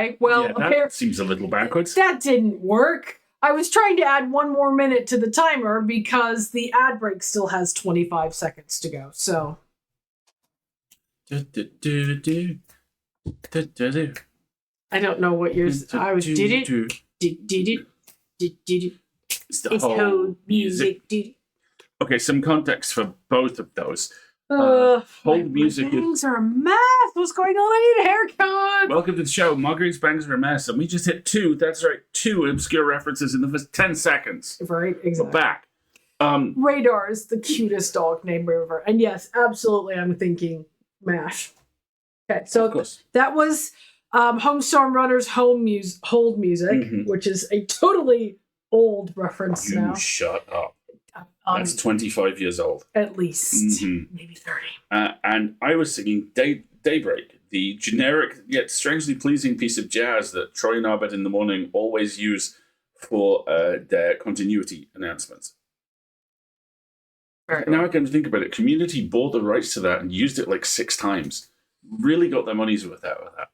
Okay, well, yeah, that seems a little backwards. That didn't work. I was trying to add 1 more minute to the timer because the ad break still has 25 seconds to go. So. I don't know what yours. I was did it. It's the whole music. Okay, some context for both of those. Hold music. Bangs are a mess. What's going on? I need a haircut. Welcome to the show. Marguerite's bangs are a mess, and we just hit 2. That's right, 2 obscure references in the first 10 seconds. Right, exactly. We're back. Radar is the cutest dog name ever, and yes, absolutely, I'm thinking MASH. Okay, so that was Homestorm Runner's Hold Music, which is a totally old reference now. Shut up. That's 25 years old. At least. Maybe 30. And I was singing Daybreak, the generic yet strangely pleasing piece of jazz that Troy and Arbet in the morning always use for their continuity announcements. Now I can think about it. Community bought the rights to that and used it like 6 times. Really got their money's worth out of that.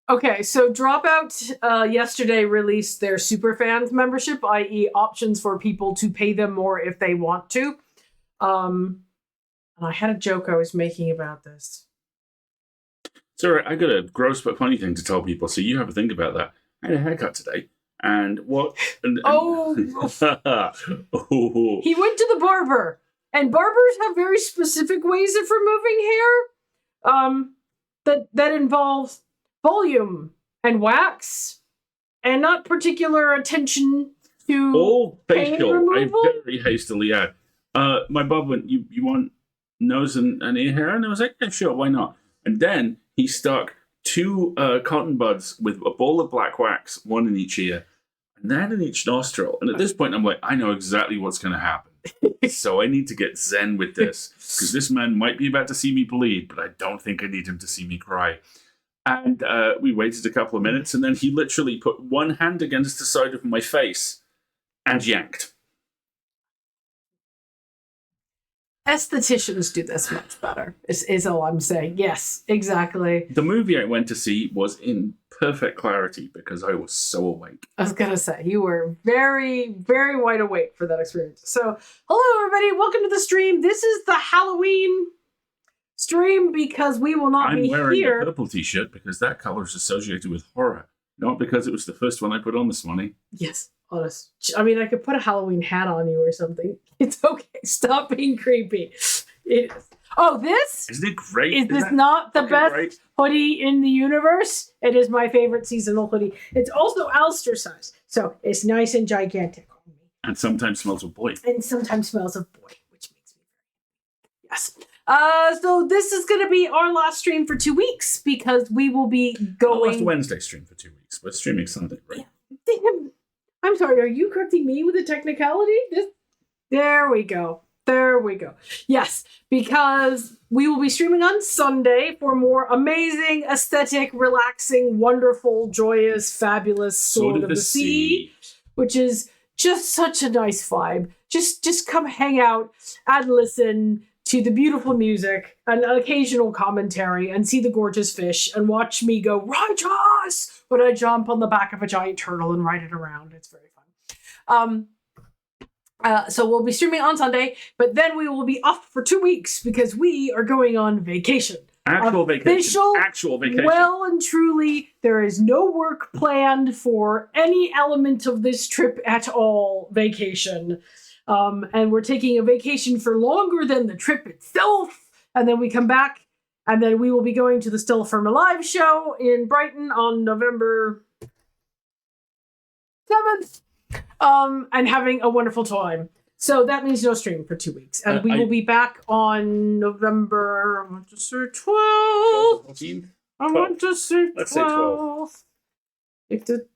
Okay, so Dropout yesterday released their Superfans membership, i.e. options for people to pay them more if they want to. And I had a joke I was making about this. It's all right. I got a gross but funny thing to tell people, so you have a think about that. I had a haircut today, and what... He went to the barber, and barbers have very specific ways of removing hair that involve volume and wax, and not particular attention to all facial. I removal. very hastily add. My bub went, you want nose and ear hair? And I was like, yeah, sure, why not? And then he stuck 2 cotton buds with a ball of black wax, 1 in each ear, and then in each nostril. And at this point, I'm like, I know exactly what's going to happen. So I need to get zen with this, because this man might be about to see me bleed, but I don't think I need him to see me cry. And we waited a couple of minutes, and then he literally put one hand against the side of my face and yanked. Estheticians do this much better, is all I'm saying. Yes, exactly. The movie I went to see was in perfect clarity because I was so awake. I was going to say, you were very, very wide awake for that experience. So, hello, everybody. Welcome to the stream. This is the Halloween stream because we will not be here. I'm wearing a purple t-shirt because that color is associated with horror, not because it was the first one I put on this morning. Yes, honest. I mean, I could put a Halloween hat on you or something. It's okay. Stop being creepy. Oh, this? Isn't it great? Is this not the best hoodie in the universe? It is my favorite seasonal hoodie. It's also Ulster size, so it's nice and gigantic. And sometimes smells of boy. And sometimes smells of boy, which makes me very happy. Yes. So this is going to be our last stream for 2 weeks because we will be going... Last Wednesday stream for 2 weeks. We're streaming Sunday, right? Yeah. I'm sorry, are you correcting me with a technicality? There we go. There we go. Yes, because we will be streaming on Sunday for more amazing, aesthetic, relaxing, wonderful, joyous, fabulous Sword of the Sea, which is just such a nice vibe. Just come hang out and listen to the beautiful music and an occasional commentary and see the gorgeous fish and watch me go righteous when I jump on the back of a giant turtle and ride it around. It's very fun. So we'll be streaming on Sunday, but then we will be off for 2 weeks because we are going on vacation. Actual vacation. Well and truly, there is no work planned for any element of this trip at all. Vacation. And we're taking a vacation for longer than the trip itself. And then we come back, and then we will be going to the Still Firm Alive show in Brighton on November 7th. And having a wonderful time. So that means no stream for 2 weeks. And we will be back on November, I want to say 12th. I want to say 12th. Let's say 12th. If the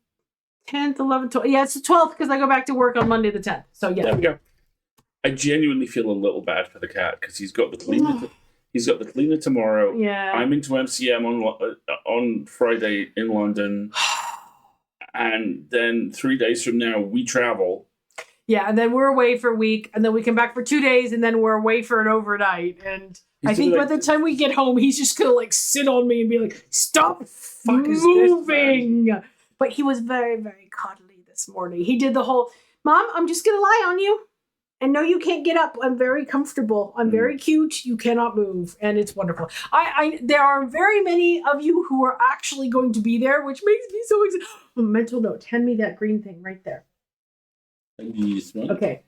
10th, 11th, 12th. Yeah, it's the 12th because I go back to work on Monday the 10th. So yeah. There we go. I genuinely feel a little bad for the cat because he's got the cleaner. He's got the cleaner tomorrow. Yeah. I'm into MCM on Friday in London. And then 3 days from now, we travel. Yeah, and then we're away for a week, and then we come back for 2 days, and then we're away for an overnight. And I think by the time we get home, he's just gonna like sit on me and be like, "Stop moving." But he was very, very cuddly this morning. He did the whole, "Mom, I'm just gonna lie on you. And no, you can't get up. I'm very comfortable. I'm very cute. You cannot move." And it's wonderful. There are very many of you who are actually going to be there, which makes me so excited. Oh, mental note. Hand me that green thing right there. Okay.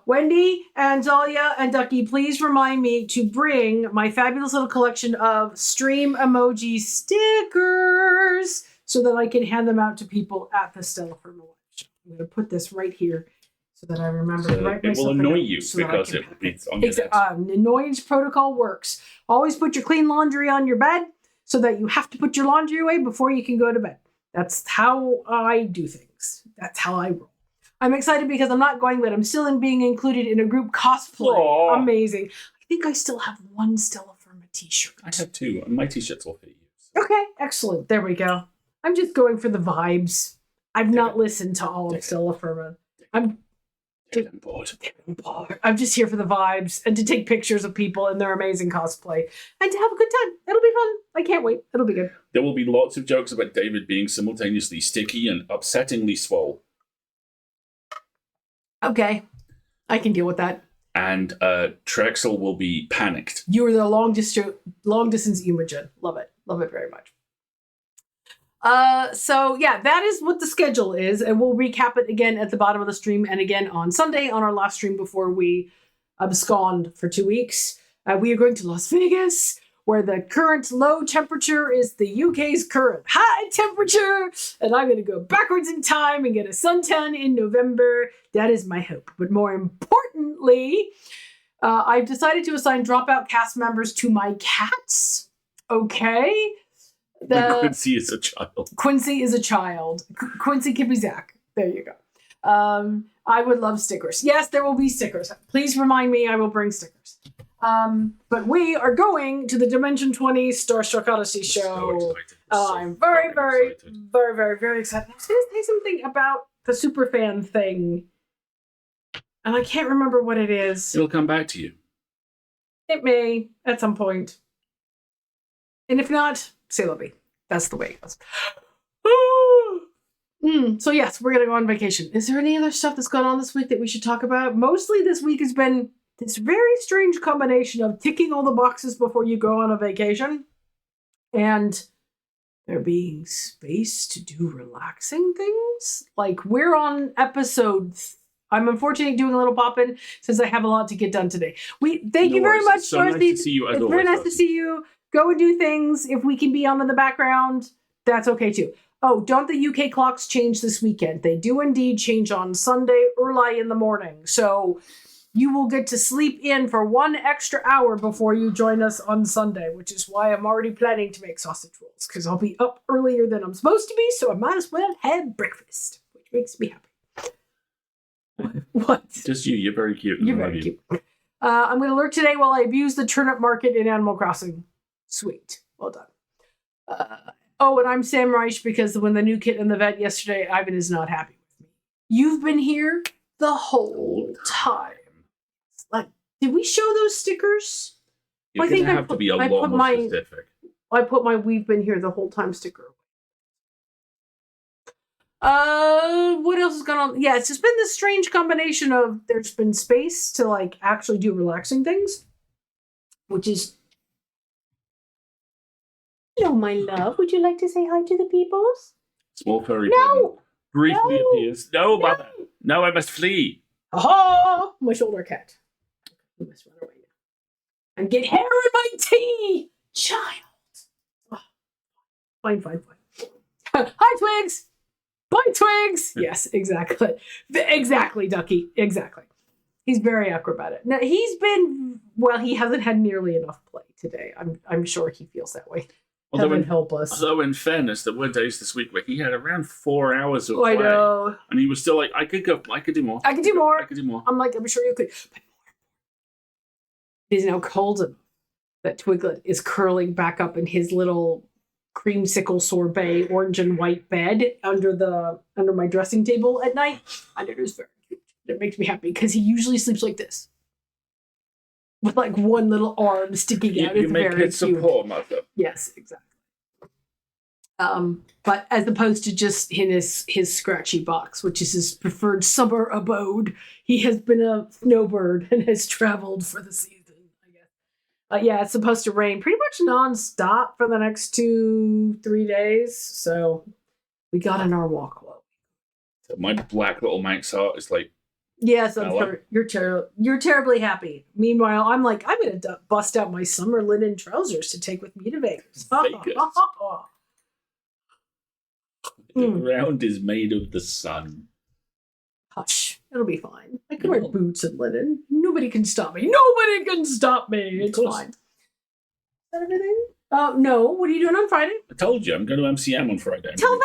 Wendy and Zalia and Ducky, please remind me to bring my fabulous little collection of stream emoji stickers so that I can hand them out to people at the Stella Firma lunch. I'm going to put this right here so that I remember to write myself. It will annoy you because it will be on your desk. Annoyance protocol works. Always put your clean laundry on your bed so that you have to put your laundry away before you can go to bed. That's how I do things. That's how I roll. I'm excited because I'm not going, but I'm still being included in a group cosplay. Aww. Amazing. I think I still have one Stella Firma t-shirt. I have two, and my t-shirts will fit you. So. Okay, excellent. There we go. I'm just going for the vibes. I've not listened to all of Stella Firma. I'm bored. I'm just here for the vibes and to take pictures of people in their amazing cosplay and to have a good time. It'll be fun. I can't wait. It'll be good. There will be lots of jokes about David being simultaneously sticky and upsettingly swole. Okay. I can deal with that. And Trexel will be panicked. You are the long distance Imogen. Love it. Love it very much. So yeah, that is what the schedule is, and we'll recap it again at the bottom of the stream and again on Sunday on our last stream before we abscond for 2 weeks. We are going to Las Vegas, where the current low temperature is the UK's current high temperature, and I'm going to go backwards in time and get a suntan in November. That is my hope. But more importantly, I've decided to assign dropout cast members to my cats. Okay. Quincy is a child. Quincy is a child. Quincy can be Zach. There you go. I would love stickers. Yes, there will be stickers. Please remind me. I will bring stickers. But we are going to the Dimension 20 Starstruck Odyssey show. I'm very, very excited. I was going to say something about the superfan thing, and I can't remember what it is. It'll come back to you. It may at some point. And if not, say lovey. That's the way it goes. So yes, we're going to go on vacation. Is there any other stuff that's gone on this week that we should talk about? Mostly this week has been this very strange combination of ticking all the boxes before you go on a vacation and there being space to do relaxing things. Like we're on episode I'm unfortunately doing a little pop-in since I have a lot to get done today. Thank you very much, so Dorothy. Nice to see you, as it's always, very nice to see you. Go and do things. If we can be on in the background, that's okay too. Oh, don't the UK clocks change this weekend? They do indeed change on Sunday early in the morning. So you will get to sleep in for 1 extra hour before you join us on Sunday, which is why I'm already planning to make sausage rolls, because I'll be up earlier than I'm supposed to be, so I might as well have breakfast, which makes me happy. What? Just you. You're very cute. You're very cute. I'm going to lurk today while I abuse the turnip market in Animal Crossing. Sweet. Well done. And I'm Sam Reich because when the new kid in the vet yesterday, Ivan is not happy with me. You've been here the whole time. Like, did we show those stickers? You're going to have to be a lot more specific. I put my "We've been here the whole time" sticker. What else has gone on? Yeah, it's just been this strange combination of there's been space to like actually do relaxing things, which is. Hello, my love. Would you like to say hi to the peoples? Small furry no! Briefly appears. No, mother. No, I must flee. Aha! My shoulder cat. I must run away now. And get hair in my tea! Child. Oh. Fine. Hi, Twigs! Bye, Twigs! Yes, exactly. Exactly, Ducky. Exactly. He's very acrobatic. Now, he hasn't had nearly enough play today. I'm sure he feels that way. Heaven help us. Although, in fairness, there were days this week where he had around 4 hours of play. I know. And he was still like, I could do more. I could do more. I could do more. I'm like, I'm sure you could. But more. It is now cold enough that Twiglet is curling back up in his little creamsicle sorbet orange and white bed under my dressing table at night. And it is very cute. It makes me happy because he usually sleeps like this, with like one little arm sticking out. You It's make very it cute. support, mother. Yes, exactly. But as opposed to just in his scratchy box, which is his preferred summer abode, he has been a snowbird and has traveled for the season, I guess. Yeah, it's supposed to rain pretty much nonstop for the next 2-3 days. So we got in our walk club. So my black little Manx heart is like, Yes, Ella? you're terribly happy. Meanwhile, I'm like, I'm going to bust out my summer linen trousers to take with me to Vegas. Vegas. The ground is made of the sun. Hush, it'll be fine. I can wear boots and linen. Nobody can stop me. Nobody can stop me. It's fine. Is that everything? No. What are you doing on Friday? I told you, I'm going to MCM on Friday. Tell them.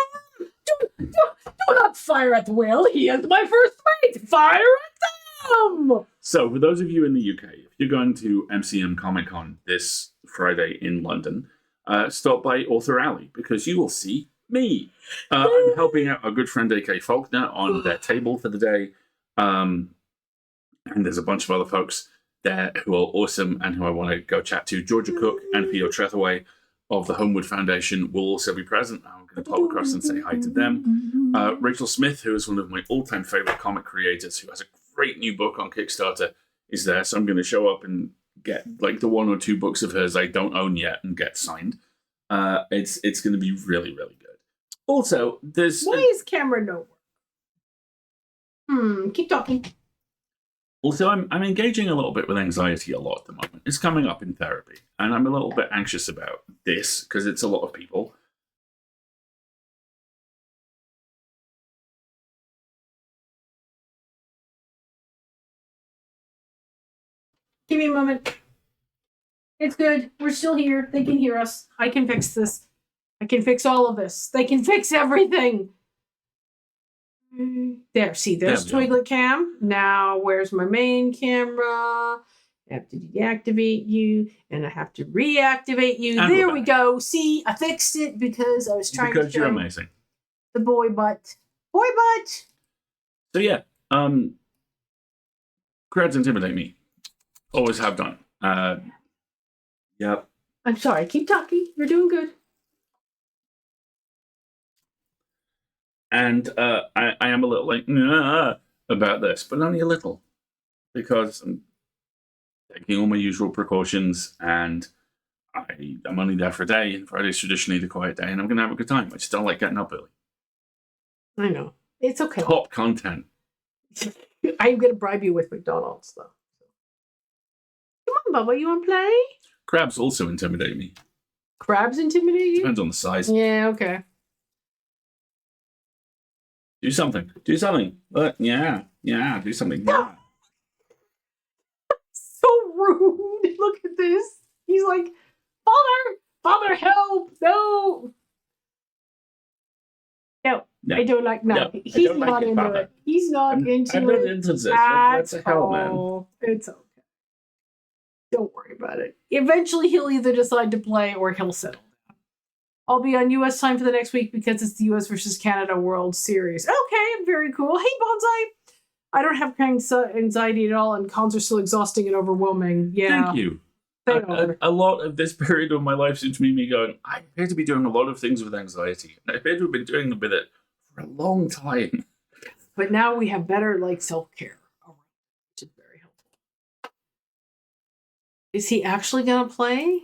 Do not fire at the whale. He is my first mate. Fire at them. So, for those of you in the UK, if you're going to MCM Comic Con this Friday in London, stop by Author Alley because you will see me. I'm helping out our good friend AK Faulkner on their table for the day. And there's a bunch of other folks there who are awesome and who I want to go chat to. Georgia Cook and Theo Trethaway of the Homewood Foundation will also be present. I'm going to pop across and say hi to them. Rachel Smith, who is one of my all-time favorite comic creators, who has a great new book on Kickstarter, is there. So I'm going to show up and get like the 1 or 2 books of hers I don't own yet and get signed. It's going to be really, really good. Also, there's... Why is camera no work? Keep talking. Also, I'm engaging a little bit with anxiety a lot at the moment. It's coming up in therapy, and I'm a little bit anxious about this because it's a lot of people. Give me a moment. It's good. We're still here. They can hear us. I can fix this. I can fix all of this. They can fix everything. There, see, there's Twiglet Cam. Now, where's my main camera? I have to deactivate you, and I have to reactivate you. And there we go. See, I fixed it because I was trying to show because you're amazing. The boy butt. Boy butt! So yeah, crowds intimidate me. Always have done. Yep. I'm sorry. Keep talking. You're doing good. And I am a little like about this, but only a little, because I'm taking all my usual precautions, and I'm only there for a day, and Friday's traditionally the quiet day, and I'm going to have a good time. I just don't like getting up early. I know. It's okay. Top content. I'm going to bribe you with McDonald's, though. Come on, Bubba. You want to play? Crabs also intimidate me. Crabs intimidate you? Depends on the size. Yeah, okay. Do something. Do something. Yeah. Do something. Yeah. So rude. Look at this. He's like, Father, help. No. No. I don't like, no. He's not into it. He's not into it. I'm not into this. What the hell, man? It's okay. Don't worry about it. Eventually, he'll either decide to play or he'll settle down. I'll be on U.S. time for the next week because it's the U.S. versus Canada World Series. Okay, very cool. Hey, Bonsai. I don't have anxiety at all, and cons are still exhausting and overwhelming. Yeah. Thank you. A lot of this period of my life seems to me going, I appear to be doing a lot of things with anxiety. And I appear to have been doing with it for a long time. But now we have better self-care, which is very helpful. Is he actually going to play?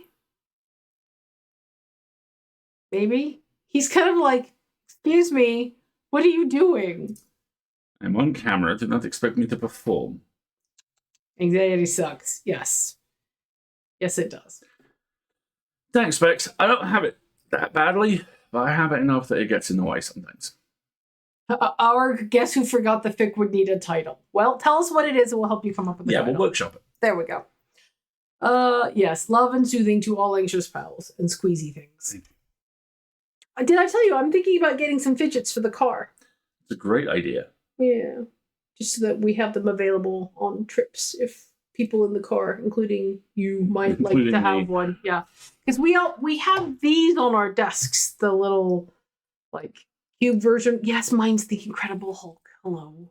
Maybe. He's kind of like, excuse me, what are you doing? I'm on camera. Do not expect me to perform. Anxiety sucks. Yes. Yes, it does. Thanks, Bex. I don't have it that badly, but I have it enough that it gets in the way sometimes. Our Guess Who Forgot the Fic would need a title. Well, tell us what it is and we'll help you come up with a title. Yeah, we'll workshop it. There we go. Yes, love and soothing to all anxious pals and squeezy things. Did I tell you, I'm thinking about getting some fidgets for the car. It's a great idea. Yeah. Just so that we have them available on trips if people in the car, including you, might like to have one. Yeah. Because we have these on our desks, the little cube version. Yes, mine's the Incredible Hulk. Hello.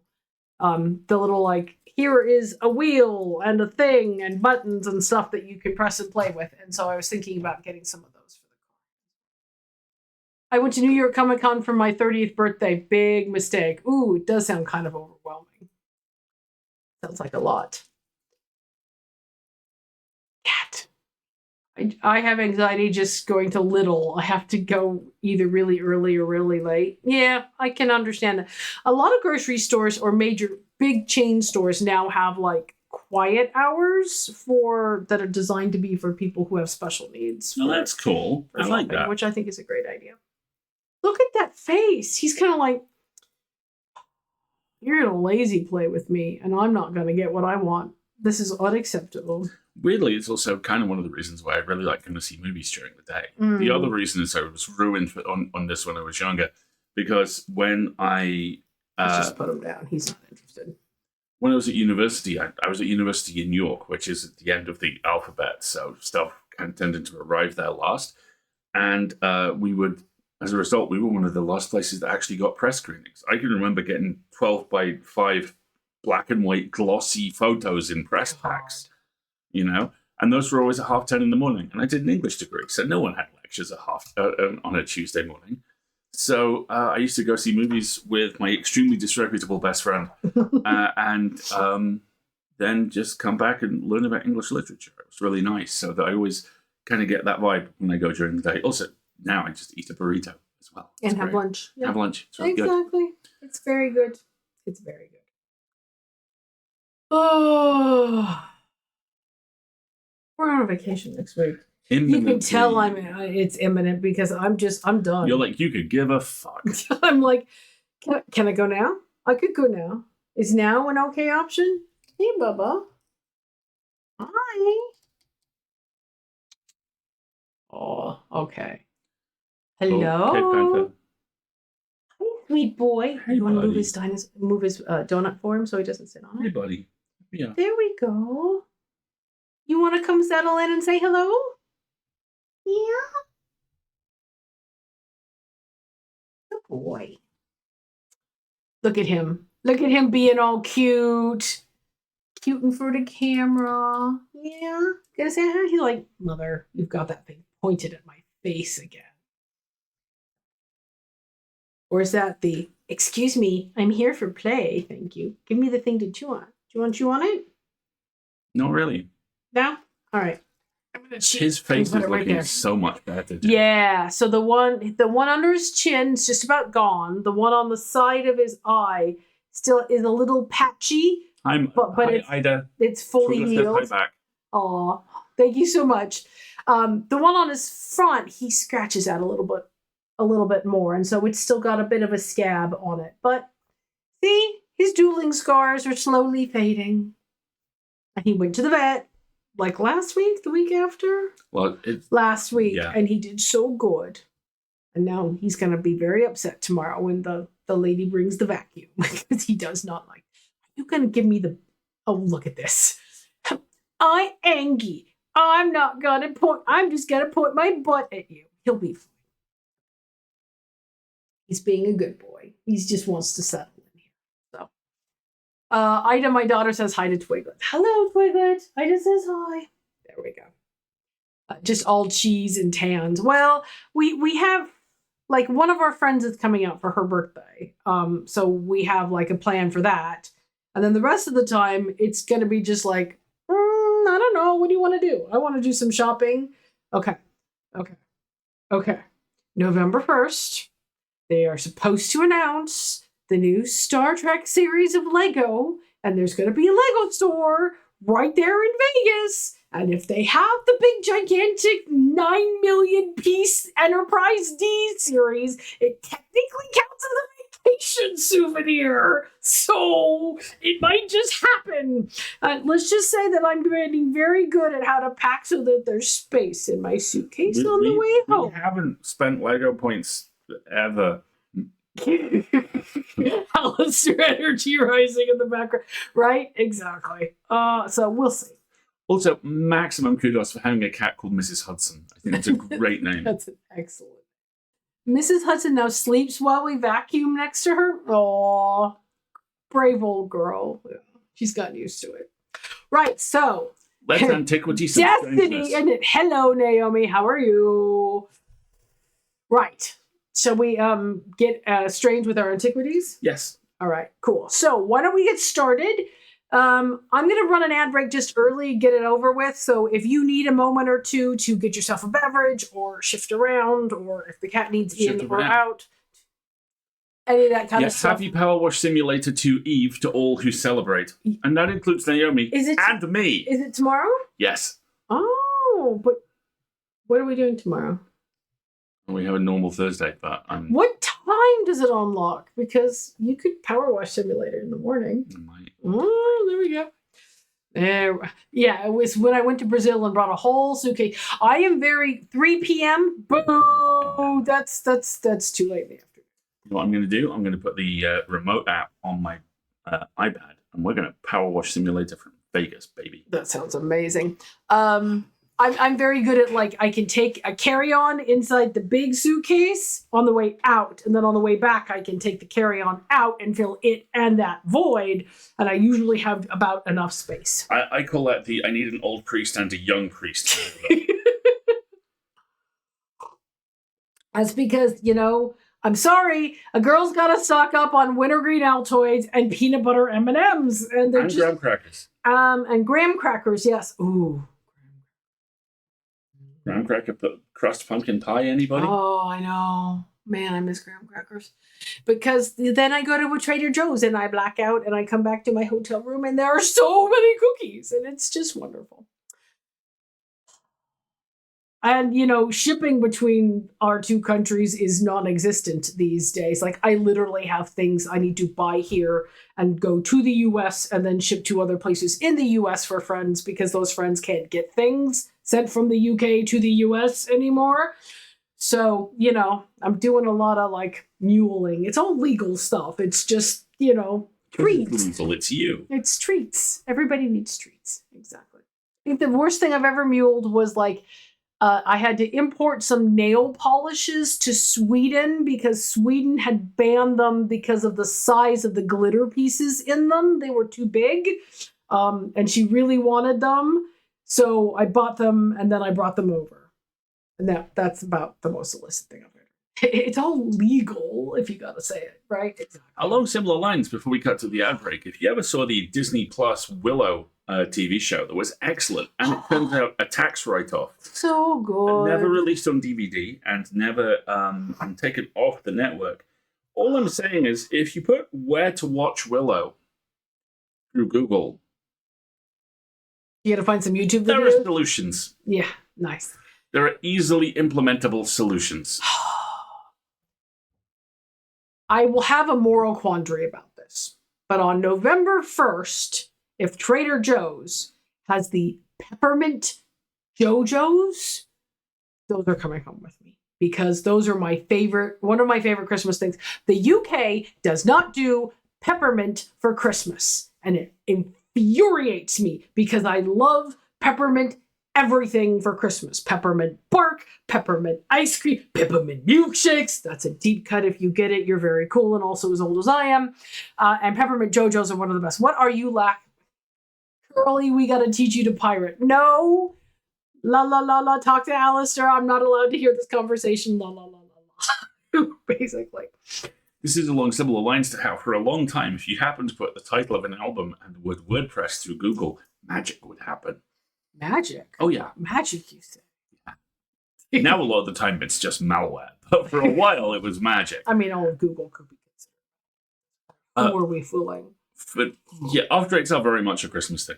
The little like, here is a wheel and a thing and buttons and stuff that you can press and play with. And so I was thinking about getting some of those for the car. I went to New York Comic Con for my 30th birthday. Big mistake. Ooh, it does sound kind of overwhelming. Sounds like a lot. Cat. I have anxiety just going to little. I have to go either really early or really late. Yeah, I can understand that. A lot of grocery stores or major big chain stores now have like quiet hours that are designed to be for people who have special needs. Oh, that's cool. I like that. Which I think is a great idea. Look at that face. He's kind of like, you're going to lazy play with me and I'm not going to get what I want. This is unacceptable. Weirdly, it's also kind of one of the reasons why I really like going to see movies during the day. The other reason is I was ruined on this when I was younger, because when I... Let's just put him down. He's not interested. When I was at university, I was at university in York, which is at the end of the alphabet, so stuff kind of tended to arrive there last. And as a result, we were one of the last places that actually got press screenings. I can remember getting 12 by 5 black and white glossy photos in press packs. And those were always at 10:30 in the morning. And I did an English degree, so no one had lectures at on a Tuesday morning. So I used to go see movies with my extremely disreputable best friend, and then just come back and learn about English literature. It was really nice. So that I always kind of get that vibe when I go during the day. Also, now I just eat a burrito as well. And have lunch. Yeah. Have lunch. It's really exactly. Good. It's very good. It's very good. Oh. We're on vacation next week. You can tell it's imminent because I'm done. You're like, you could give a fuck. I'm like, can I go now? I could go now. Is now an okay option? Hey, Bubba. Hi. Oh, okay. Hello. Okay, Panther. Hi, sweet boy. Hey, you want to buddy. move his donut for him so he doesn't sit on it? Hey, buddy. Yeah. There we go. You want to come settle in and say hello? Yeah. Good boy. Look at him. Look at him being all cute. Cute in front of the camera. Yeah. Gonna say hi? He's like, Mother, you've got that thing pointed at my face again. Or is that the, excuse me, I'm here for play, thank you. Give me the thing to chew on. Do you want to chew on it? Not really. No? All right. His face is looking so much better. Yeah. So the one under his chin is just about gone. The one on the side of his eye still is a little patchy. It's fully healed. Aw, thank you so much. The one on his front, he scratches out a little bit more, and so it's still got a bit of a scab on it. But see, his dueling scars are slowly fading. And he went to the vet. Like last week, the week after? Well, last week, yeah. And he did so good. And now he's going to be very upset tomorrow when the lady brings the vacuum because he does not like. Are you going to give me the? Oh, look at this! I Angie. I'm not going to point. I'm just going to point my butt at you. He'll be fine. He's being a good boy. He just wants to settle in here. So. Ida, my daughter, says hi to Twiglet. Hello, Twiglet. Ida says hi. There we go. Just all cheese and tans. Well, we have, like, one of our friends is coming out for her birthday. So we have, like, a plan for that. And then the rest of the time, it's going to be just like, I don't know. What do you want to do? I want to do some shopping. Okay. November 1st, they are supposed to announce the new Star Trek series of Lego, and there's going to be a Lego store right there in Vegas. And if they have the big, gigantic 9 million piece Enterprise D series, it technically counts as a vacation souvenir. So it might just happen. Let's just say that I'm getting very good at how to pack so that there's space in my suitcase on the way home. We haven't spent Lego points ever. Alistair energy rising in the background. Right? Exactly. So we'll see. Also, maximum kudos for having a cat called Mrs. Hudson. I think that's a great name. That's an excellent. Mrs. Hudson now sleeps while we vacuum next to her. Aww. Brave old girl. She's gotten used to it. Right, so. Let's antiquity some Destiny, strangeness. isn't it? Hello, Naomi. How are you? Right. Shall we get strange with our antiquities? Yes. All right, cool. So why don't we get started? I'm going to run an ad break just early, get it over with. So if you need a moment or two to get yourself a beverage or shift around, or if the cat needs Shift in or around. out, any of that kind of Yes, stuff. happy Power Wash Simulator to Eve to all who celebrate. And that includes Naomi Is it- and me. Is it tomorrow? Yes. Oh, but what are we doing tomorrow? We have a normal Thursday, but I'm... What time does it unlock? Because you could Power Wash Simulator in the morning. Oh, there we go. Yeah, it was when I went to Brazil and brought a whole suitcase. I am 3 p.m. Boo! That's too late in the afternoon. You know what I'm going to do? I'm going to put the remote app on my iPad, and we're going to Power Wash Simulator from Vegas, baby. That sounds amazing. I'm very good at, like, I can take a carry-on inside the big suitcase on the way out, and then on the way back I can take the carry-on out and fill it and that void, and I usually have about enough space. I call that I need an old priest and a young priest. That's because, I'm sorry, a girl's got to stock up on wintergreen Altoids and peanut butter M&Ms, and they're just graham crackers. And graham crackers, yes. Ooh. Graham cracker crust pumpkin pie, anybody? Oh, I know. Man, I miss graham crackers. Because then I go to a Trader Joe's and I black out and I come back to my hotel room and there are so many cookies and it's just wonderful. And, shipping between our two countries is non-existent these days. Like, I literally have things I need to buy here and go to the U.S. and then ship to other places in the U.S. for friends because those friends can't get things sent from the U.K. to the U.S. anymore. So, I'm doing a lot of, muling. It's all legal stuff. It's just, treats. It's legal, it's you. It's treats. Everybody needs treats. Exactly. I think the worst thing I've ever muled was, I had to import some nail polishes to Sweden because Sweden had banned them because of the size of the glitter pieces in them. They were too big, and she really wanted them. So I bought them, and then I brought them over. And that's about the most illicit thing I've ever. It's all legal, if you gotta say it, right? Exactly. Along similar lines, before we cut to the ad break, if you ever saw the Disney Plus Willow TV show that was excellent, and it turns out a tax write-off. So good. Never released on DVD and never taken off the network. All I'm saying is, if you put where to watch Willow through Google, You gotta find some YouTube videos. there are solutions. Yeah, nice. There are easily implementable solutions. I will have a moral quandary about this, but on November 1st, if Trader Joe's has the peppermint JoJo's, those are coming home with me because those are one of my favorite Christmas things. The UK does not do peppermint for Christmas, and it infuriates me because I love peppermint everything for Christmas. Peppermint bark, peppermint ice cream, peppermint milkshakes. That's a deep cut. If you get it, you're very cool and also as old as I am. And peppermint JoJo's are one of the best. What are you lacking? Curly, we got to teach you to pirate. No. La la la la. Talk to Alistair. I'm not allowed to hear this conversation. La la la la la. Basically. This is along similar lines to how, for a long time, if you happen to put the title of an album and the word WordPress through Google, magic would happen. Magic? Oh, yeah. Magic, you say? Yeah. Now, a lot of the time, it's just malware. But for a while, it was magic. I mean, all of Google could be considered. Who are we fooling? But yeah, after eggs are very much a Christmas thing.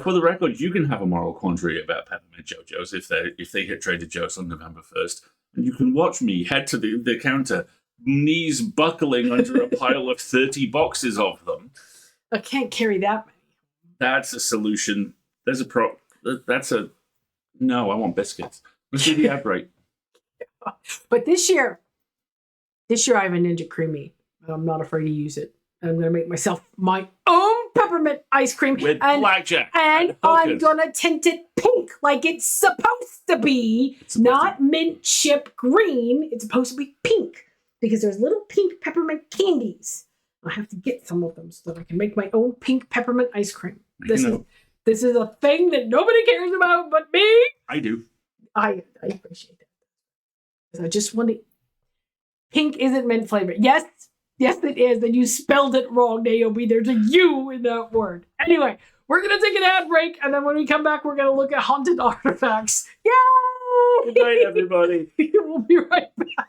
For the record, you can have a moral quandary about peppermint JoJo's if they hit Trader Joe's on November 1st, and you can watch me head to the counter, knees buckling under a pile of 30 boxes of them. I can't carry that many. That's a solution. There's a no. I want biscuits. Let's do the ad break. But this year I have a Ninja Creamy, and I'm not afraid to use it. I'm going to make myself my own peppermint ice cream. With blackjack. And I'm going to tint it pink like it's supposed to be. Not mint chip green. It's supposed to be pink because there's little pink peppermint candies. I have to get some of them so that I can make my own pink peppermint ice cream. You This is a thing that nobody cares about but me. I do. I appreciate that. I just want to. Pink isn't mint flavor. Yes, it is. And you spelled it wrong, Naomi. There's a U in that word. Anyway, we're going to take an ad break. And then when we come back, we're going to look at haunted artifacts. Yay! Good night, everybody. We'll be right back.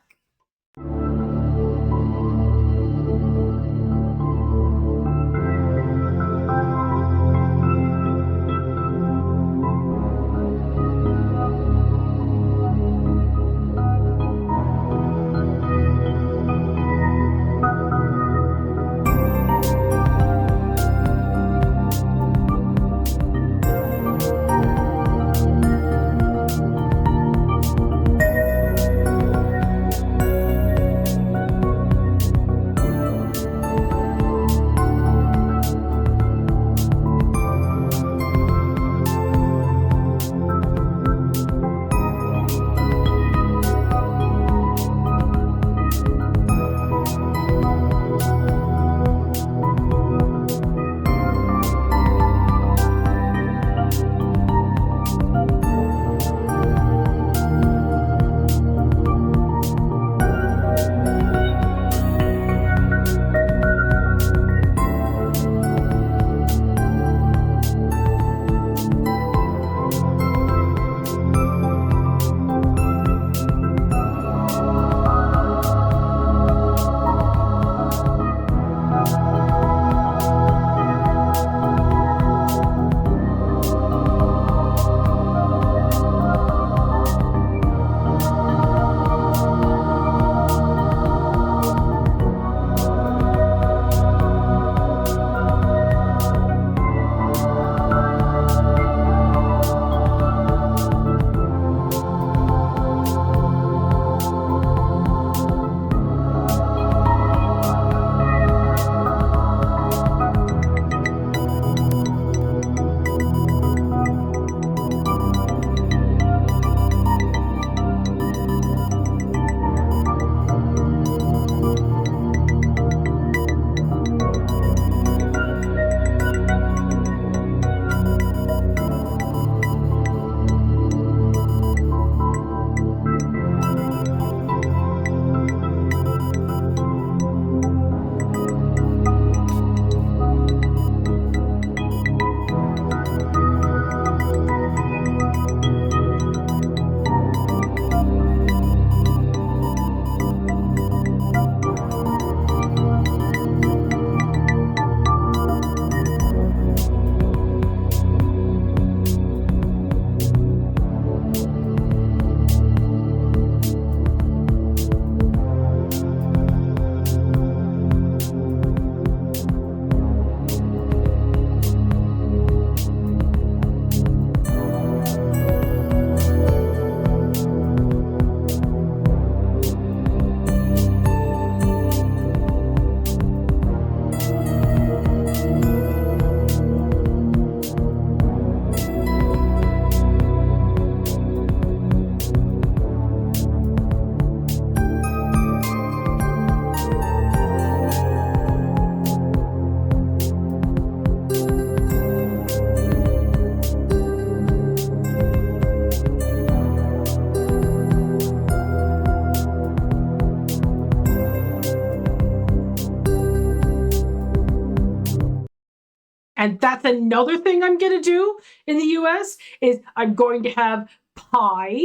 And that's another thing I'm going to do in the US is I'm going to have pie,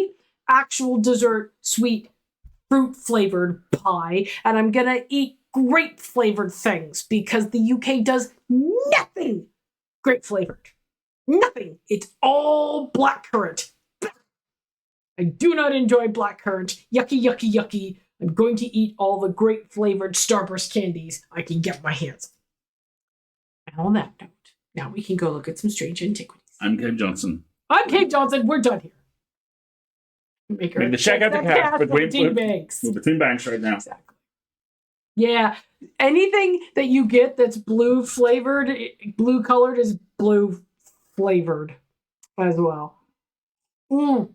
actual dessert, sweet, fruit flavored pie, and I'm going to eat grape flavored things because the UK does nothing grape flavored. Nothing. It's all blackcurrant. I do not enjoy blackcurrant. Yucky, yucky, yucky. I'm going to eat all the grape flavored Starburst candies I can get my hands on. And on that note, now we can go look at some strange antiquities. I'm Cave Johnson. I'm Cave Johnson. We're done here. Make the check out the cash between banks right now. Exactly. Yeah. Anything that you get that's blue flavored, blue colored is blue flavored as well. And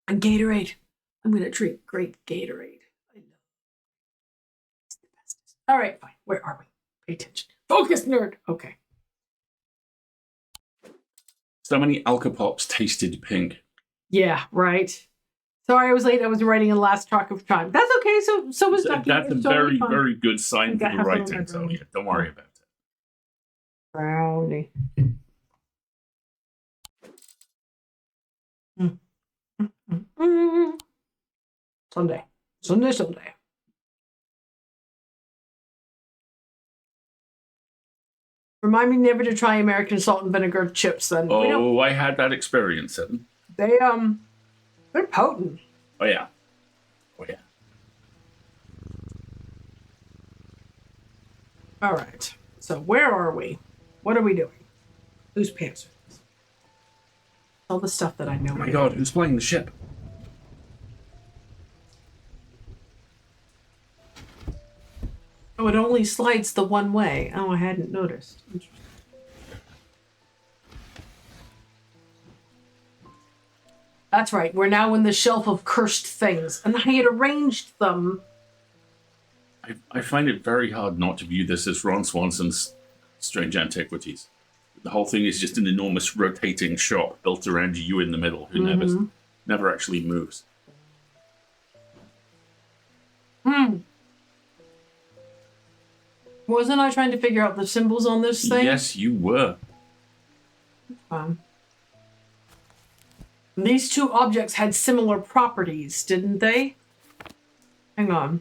Gatorade. I'm going to drink great Gatorade. I know. It's the best. All right, fine. Where are we? Pay attention. Focus, nerd. Okay. So many Alka-Pops tasted pink. Yeah, right. Sorry I was late. I was writing in the last track of time. That's okay. So was Ducky. That's a totally very, very good sign for the writing. So yeah, don't worry about it. Brownie. Sunday. Remind me never to try American salt and vinegar chips then. Oh, I had that experience. They're potent. Oh yeah. All right. So where are we? What are we doing? Whose pants are these? All the stuff that I know. Oh my god, who's flying the ship? Oh, it only slides the one way. Oh, I hadn't noticed. Interesting. That's right. We're now in the shelf of cursed things, and I had arranged them. I find it very hard not to view this as Ron Swanson's Strange Antiquities. The whole thing is just an enormous rotating shop built around you in the middle, who never actually moves. Wasn't I trying to figure out the symbols on this thing? Yes, you were. These two objects had similar properties, didn't they? Hang on.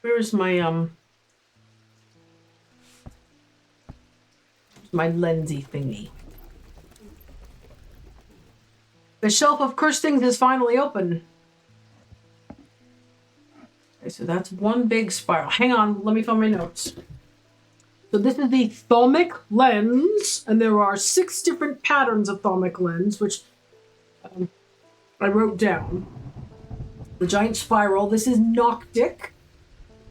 Where's my lensy thingy? The shelf of cursed things is finally open. Okay, so that's one big spiral. Hang on, let me find my notes. So this is the thalmic lens, and there are 6 different patterns of thalmic lens, which I wrote down. The giant spiral. This is noctic.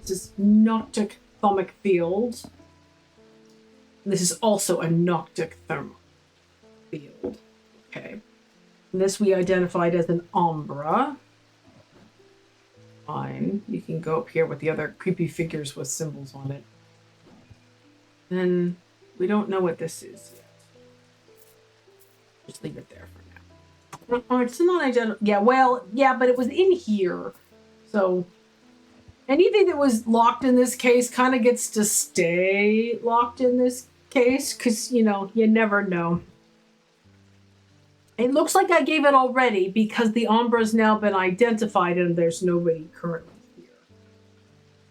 This is noctic thalmic field. This is also a noctic thermal field. Okay. And this we identified as an umbra. Fine. You can go up here with the other creepy figures with symbols on it. And we don't know what this is yet. Just leave it there for now. Oh, it's not identical. Yeah, well, yeah, but it was in here. So anything that was locked in this case kind of gets to stay locked in this case because, you know, you never know. It looks like I gave it already because the Umbra's now been identified and there's nobody currently here.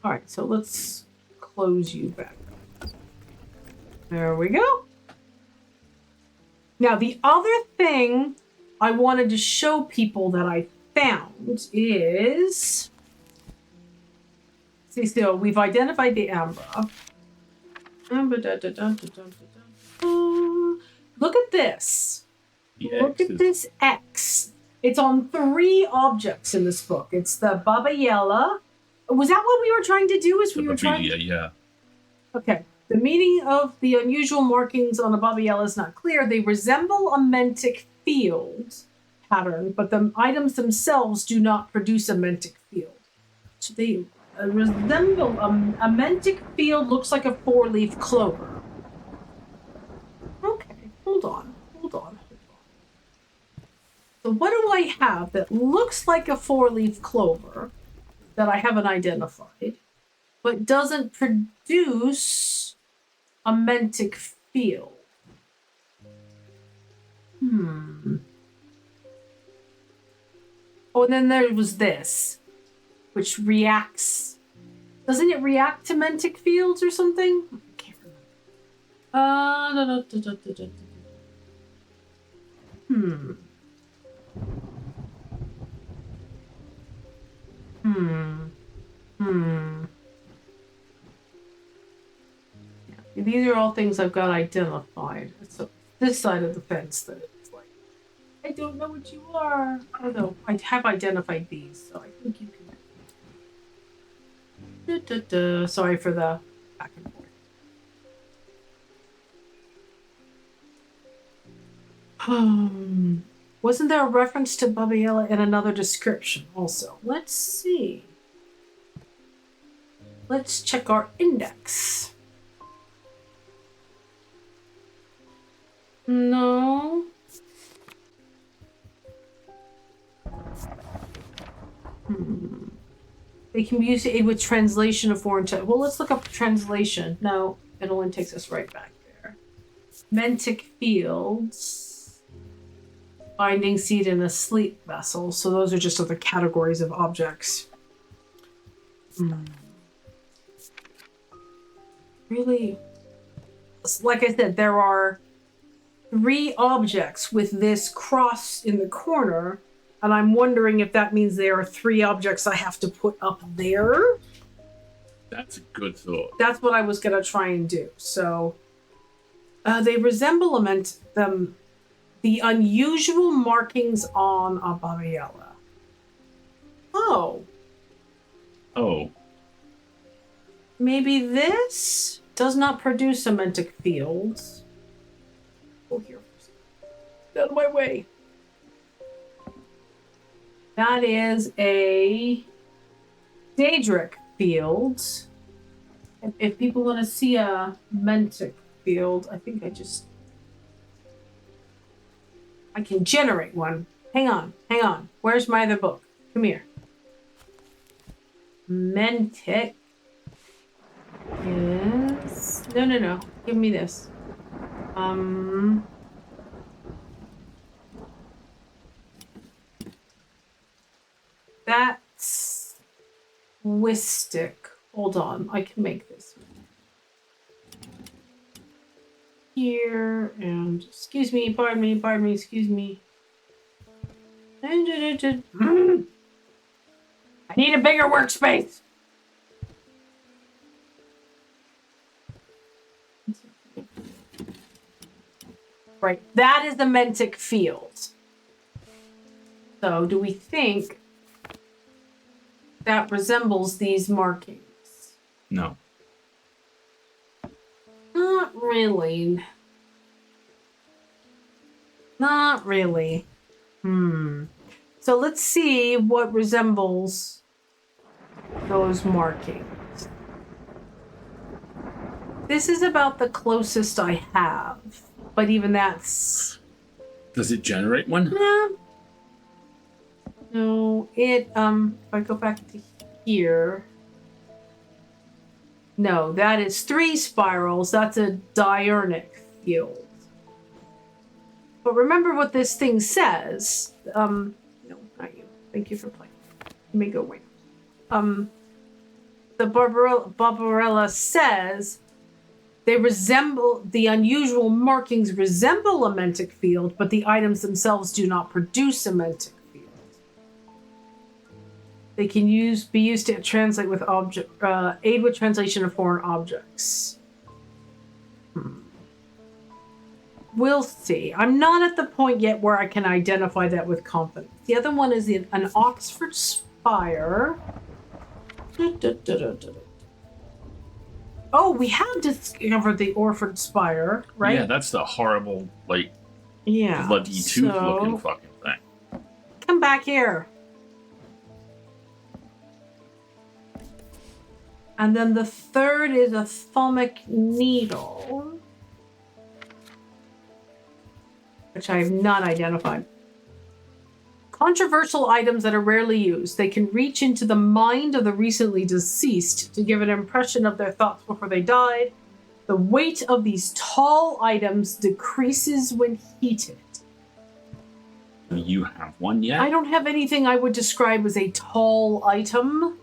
All right, so let's close you back up. There we go. Now, the other thing I wanted to show people that I found is... See, so we've identified the Ambra. Look at this. Look at this X. It's on 3 objects in this book. It's the Baba Yala. Was that what we were trying to do? Yeah. Okay. The meaning of the unusual markings on a Baba Yala is not clear. They resemble a mentic field pattern, but the items themselves do not produce a mentic field. So they resemble a mentic field. Looks like a 4-leaf clover. Okay, hold on. So what do I have that looks like a 4-leaf clover that I haven't identified, but doesn't produce a mentic field? Oh, and then there was this, which reacts. Doesn't it react to mentic fields or something? I can't remember. Yeah, these are all things I've got identified. So this side of the fence that it's like, I don't know what you are. Although I have identified these, so I think you can. Sorry for the back and forth. Wasn't there a reference to Baba Yala in another description also? Let's see. Let's check our index. No. They can be used to aid with translation of foreign text. Well, let's look up translation. No, it only takes us right back there. Mentic fields. Binding seed in a sleep vessel. So those are just other categories of objects. Really? Like I said, there are 3 objects with this cross in the corner, and I'm wondering if that means there are 3 objects I have to put up there. That's a good thought. That's what I was going to try and do. So, they resemble the unusual markings on a Barriella. Oh. Oh. Maybe this does not produce semantic fields. Oh, here. Out of my way. That is a Daedric field. If people want to see a Mentic field, I think I can generate one. Hang on. Where's my other book? Come here. Mentic is... No. Give me this. That's Wistic. Hold on, I can make this. Here, and excuse me, pardon me, excuse me. I need a bigger workspace. Right, that is the Mentic field. So, do we think that resembles these markings? No. Not really. Not really. So let's see what resembles those markings. This is about the closest I have, but even that's... Does it generate one? No, it, if I go back to here... No, that is 3 spirals. That's a diurnic field. But remember what this thing says. No, not you. Thank you for playing. Let me go away. The Barbarella says they resemble, the unusual markings resemble a Mentic field, but the items themselves do not produce a Mentic field. They can be used to translate with aid with translation of foreign objects. We'll see. I'm not at the point yet where I can identify that with confidence. The other one is an Oxford Spire. Oh, we have discovered the Orford Spire, right? Yeah, that's the horrible, like, yeah, bloody tooth-looking fucking thing. Come back here. And then the third is a Thaumic Needle, which I have not identified. Controversial items that are rarely used. They can reach into the mind of the recently deceased to give an impression of their thoughts before they died. The weight of these tall items decreases when heated. You have one yet? I don't have anything I would describe as a tall item.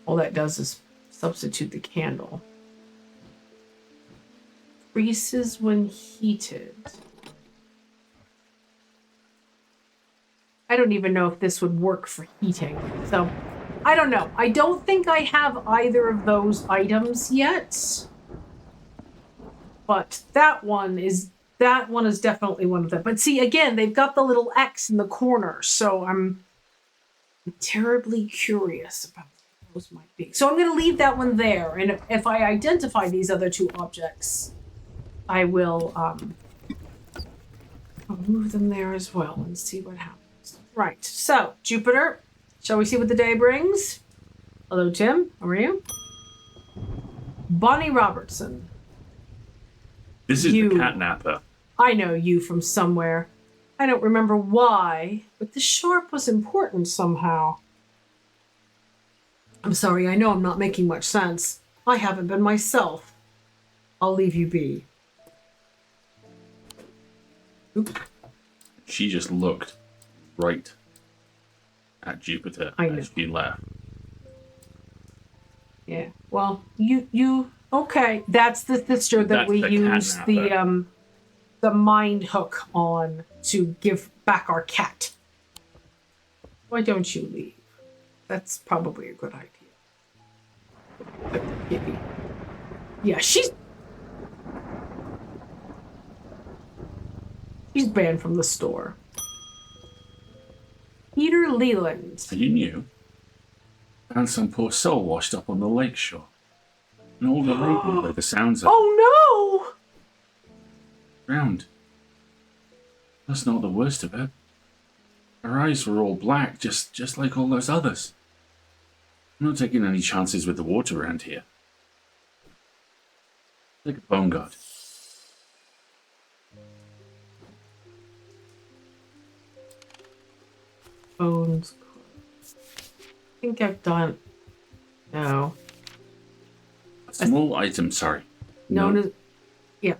All that does is substitute the candle. Creases when heated. I don't even know if this would work for heating. So, I don't know. I don't think I have either of those items yet. But that one is that one is definitely one of them. But see, again, they've got the little X in the corner, so I'm terribly curious about what those might be. So I'm going to leave that one there, and if I identify these other two objects, I will I'll move them there as well and see what happens. Right, so Jupiter, shall we see what the day brings? Hello, Tim. How are you? Bonnie Robertson. This is the catnapper. I know you from somewhere. I don't remember why, but the sharp was important somehow. I'm sorry, I know I'm not making much sense. I haven't been myself. I'll leave you be. Oop. She just looked right at Jupiter as she left. Yeah. Well, you okay? That's the sister that we use the mind hook on to give back our cat. Why don't you leave? That's probably a good idea. Yeah, she's banned from the store. Peter Leland. You knew. Found some poor soul washed up on the lake shore. An older lady by the sounds of Oh no! drowned. That's not the worst of it. Her eyes were all black, just like all those others. I'm not taking any chances with the water around here. Like a bone god. Bones. I think I've done. No. A small item, sorry. Known as. Yeah.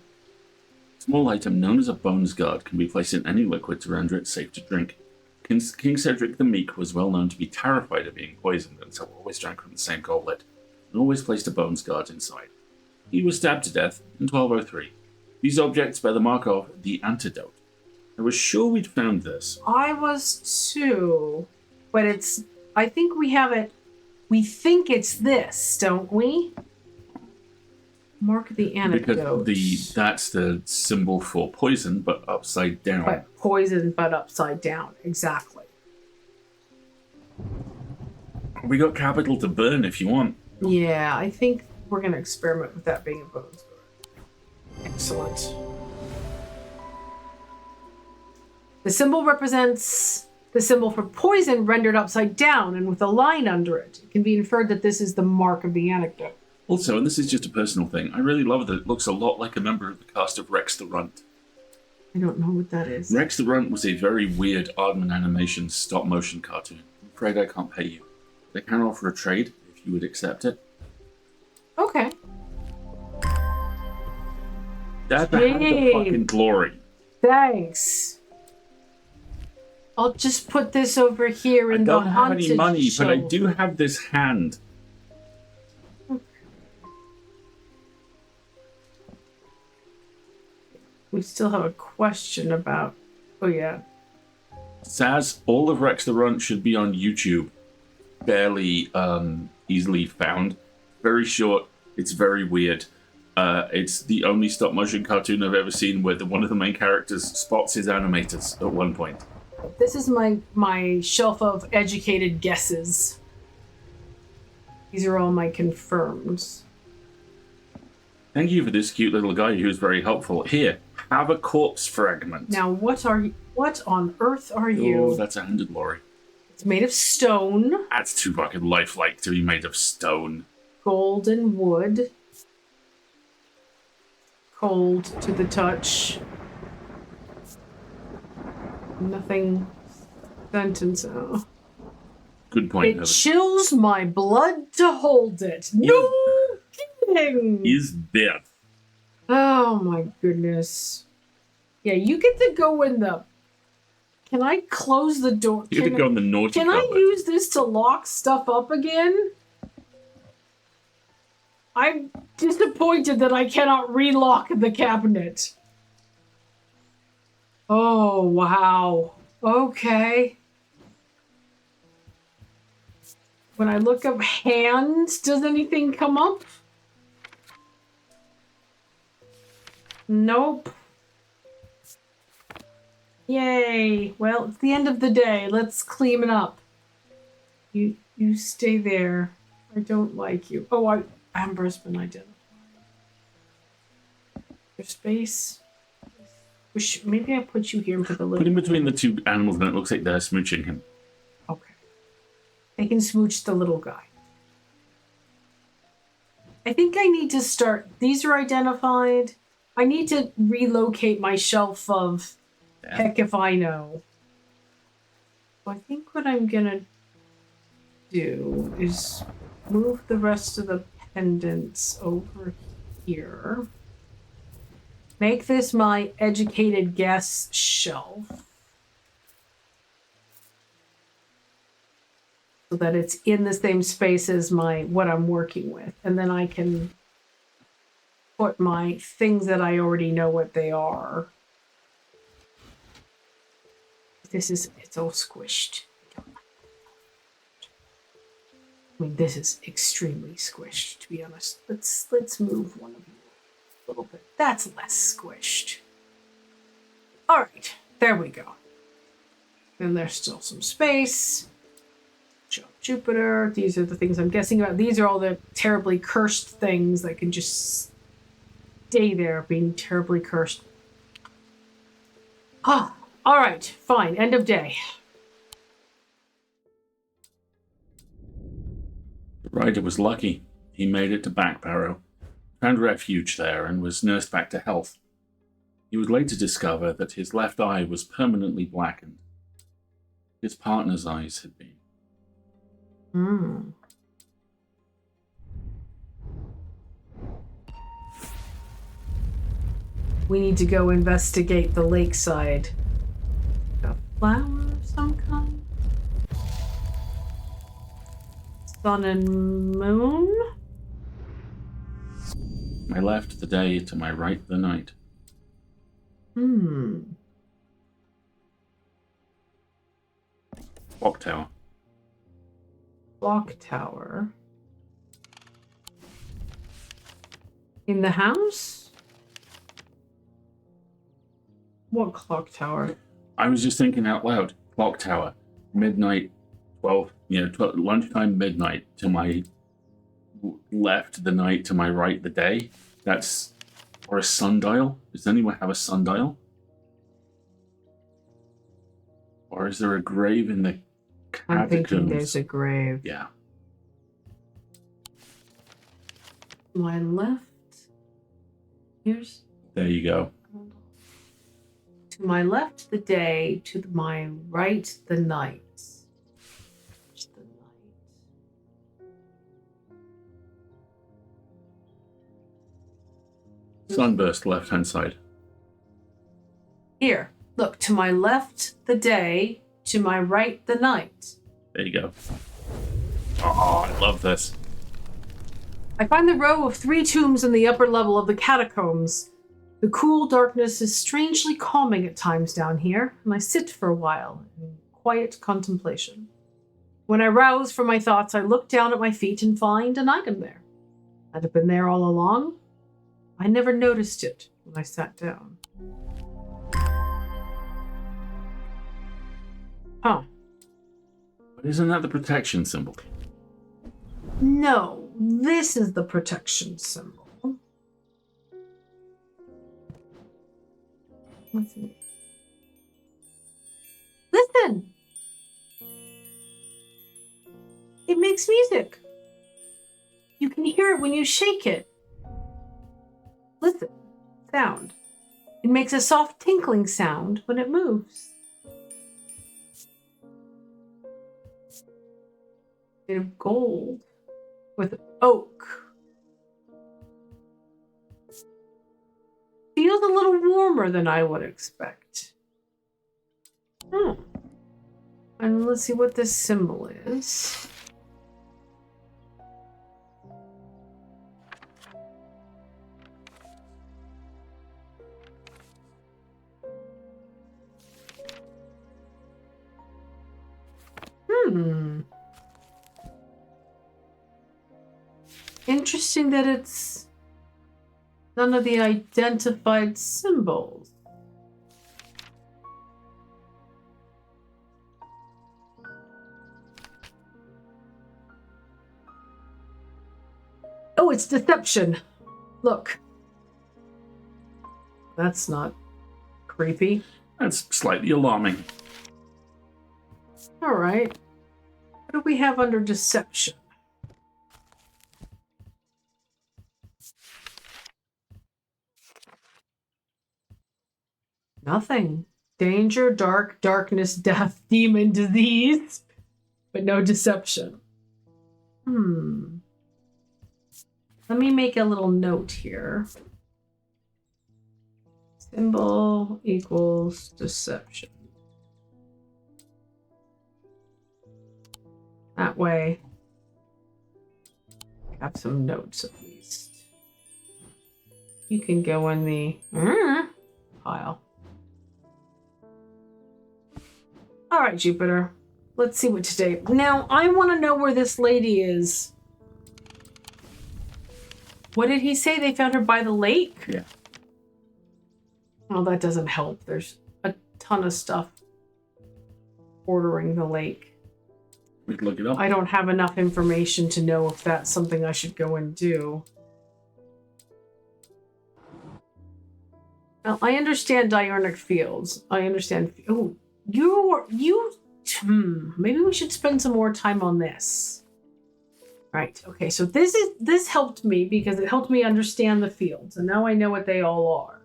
Small item known as a bones guard can be placed in any liquid to render it safe to drink. King Cedric the Meek was well known to be terrified of being poisoned, and so always drank from the same goblet, and always placed a bones guard inside. He was stabbed to death in 1203. These objects bear the mark of the antidote. I was sure we'd found this. I was too, but it's. I think we have it. We think it's this, don't we? Mark the antidote. Because that's the symbol for poison, but upside down. But poison, but upside down. Exactly. We got capital to burn if you want. Yeah, I think we're going to experiment with that being a bones guard. Excellent. The symbol represents the symbol for poison rendered upside down and with a line under it. It can be inferred that this is the mark of the antidote. Also, and this is just a personal thing, I really love that it looks a lot like a member of the cast of Rex the Runt. I don't know what that is. Rex the Runt was a very weird Aardman Animation stop-motion cartoon. I'm afraid I can't pay you. But I can offer a trade, if you would accept it. Okay. Dad, I have the fucking glory. Thanks. I'll just put this over here in the haunted I don't have any money, show. but I do have this hand. We still have a question about... Oh, yeah. Saz, all of Rex the Runt should be on YouTube. Barely easily found. Very short. It's very weird. It's the only stop-motion cartoon I've ever seen where one of the main characters spots his animators at one point. This is my shelf of educated guesses. These are all my confirms. Thank you for this cute little guy who's very helpful. Here, have a corpse fragment. Now, what on earth are you? Oh, that's a handed lorry. It's made of stone. That's too fucking lifelike to be made of stone. Golden wood. Cold to the touch. Nothing. Sentence. Oh. Good point. It chills my blood to hold it. No kidding. Is death. Oh my goodness. Yeah, you get to go in the... Can I close the door? You get to go in the naughty Can cupboard. I use this to lock stuff up again? I'm disappointed that I cannot relock the cabinet. Oh, wow. Okay. When I look up hands, does anything come up? Nope. Yay. Well, it's the end of the day. Let's clean it up. You stay there. I don't like you. Oh, Amber's been identified. Your space. Maybe I put you here and put the little... Put him between the two animals and it looks like they're smooching him. Okay. They can smooch the little guy. I think I need to start... These are identified. I need to relocate my shelf of heck if I know. So I think what I'm gonna do is move the rest of the pendants over here. Make this my educated guess shelf. So that it's in the same space as what I'm working with. And then I can put my things that I already know what they are. It's all squished. I mean, this is extremely squished, to be honest. Let's move one of you a little bit. That's less squished. All right, there we go. And there's still some space. Jupiter. These are the things I'm guessing about. These are all the terribly cursed things that can just stay there being terribly cursed. Ah, all right, fine. End of day. The rider was lucky. He made it to Backbarrow, found refuge there, and was nursed back to health. He would later discover that his left eye was permanently blackened. His partner's eyes had been. We need to go investigate the lakeside. A flower of some kind? Sun and moon? My left the day, to my right the night. Clock tower. Clock tower. In the house? What clock tower? I was just thinking out loud. Clock tower. Midnight, 12, lunchtime, midnight. To my left the night, to my right the day. That's... Or a sundial. Does anyone have a sundial? Or is there a grave in the catacombs? I'm thinking there's a grave. Yeah. My left. Here's. There you go. To my left the day, to my right the night. The night. Sunburst, left-hand side. Here, look, to my left the day, to my right the night. There you go. Oh, I love this. I find the row of 3 tombs in the upper level of the catacombs. The cool darkness is strangely calming at times down here, and I sit for a while in quiet contemplation. When I rouse from my thoughts, I look down at my feet and find an item there. Had it been there all along? I never noticed it when I sat down. Huh. But isn't that the protection symbol? No, this is the protection symbol. What's it? Listen! It makes music. You can hear it when you shake it. Listen. Sound. It makes a soft tinkling sound when it moves. Made of gold with oak. Feels a little warmer than I would expect. And let's see what this symbol is. Interesting that it's none of the identified symbols. Oh, it's deception. Look. That's not creepy. That's slightly alarming. All right. What do we have under deception? Nothing. Danger, darkness, death, demon, disease. But no deception. Let me make a little note here. Symbol equals deception. That way, I have some notes at least. You can go in the pile. All right, Jupiter. Let's see what today. Now, I want to know where this lady is. What did he say? They found her by the lake? Yeah. Well, that doesn't help. There's a ton of stuff bordering the lake. We can look it up. I don't have enough information to know if that's something I should go and do. Now, I understand diurnic fields. I understand. Oh, maybe we should spend some more time on this. Right. Okay. So this helped me because it helped me understand the fields, and now I know what they all are.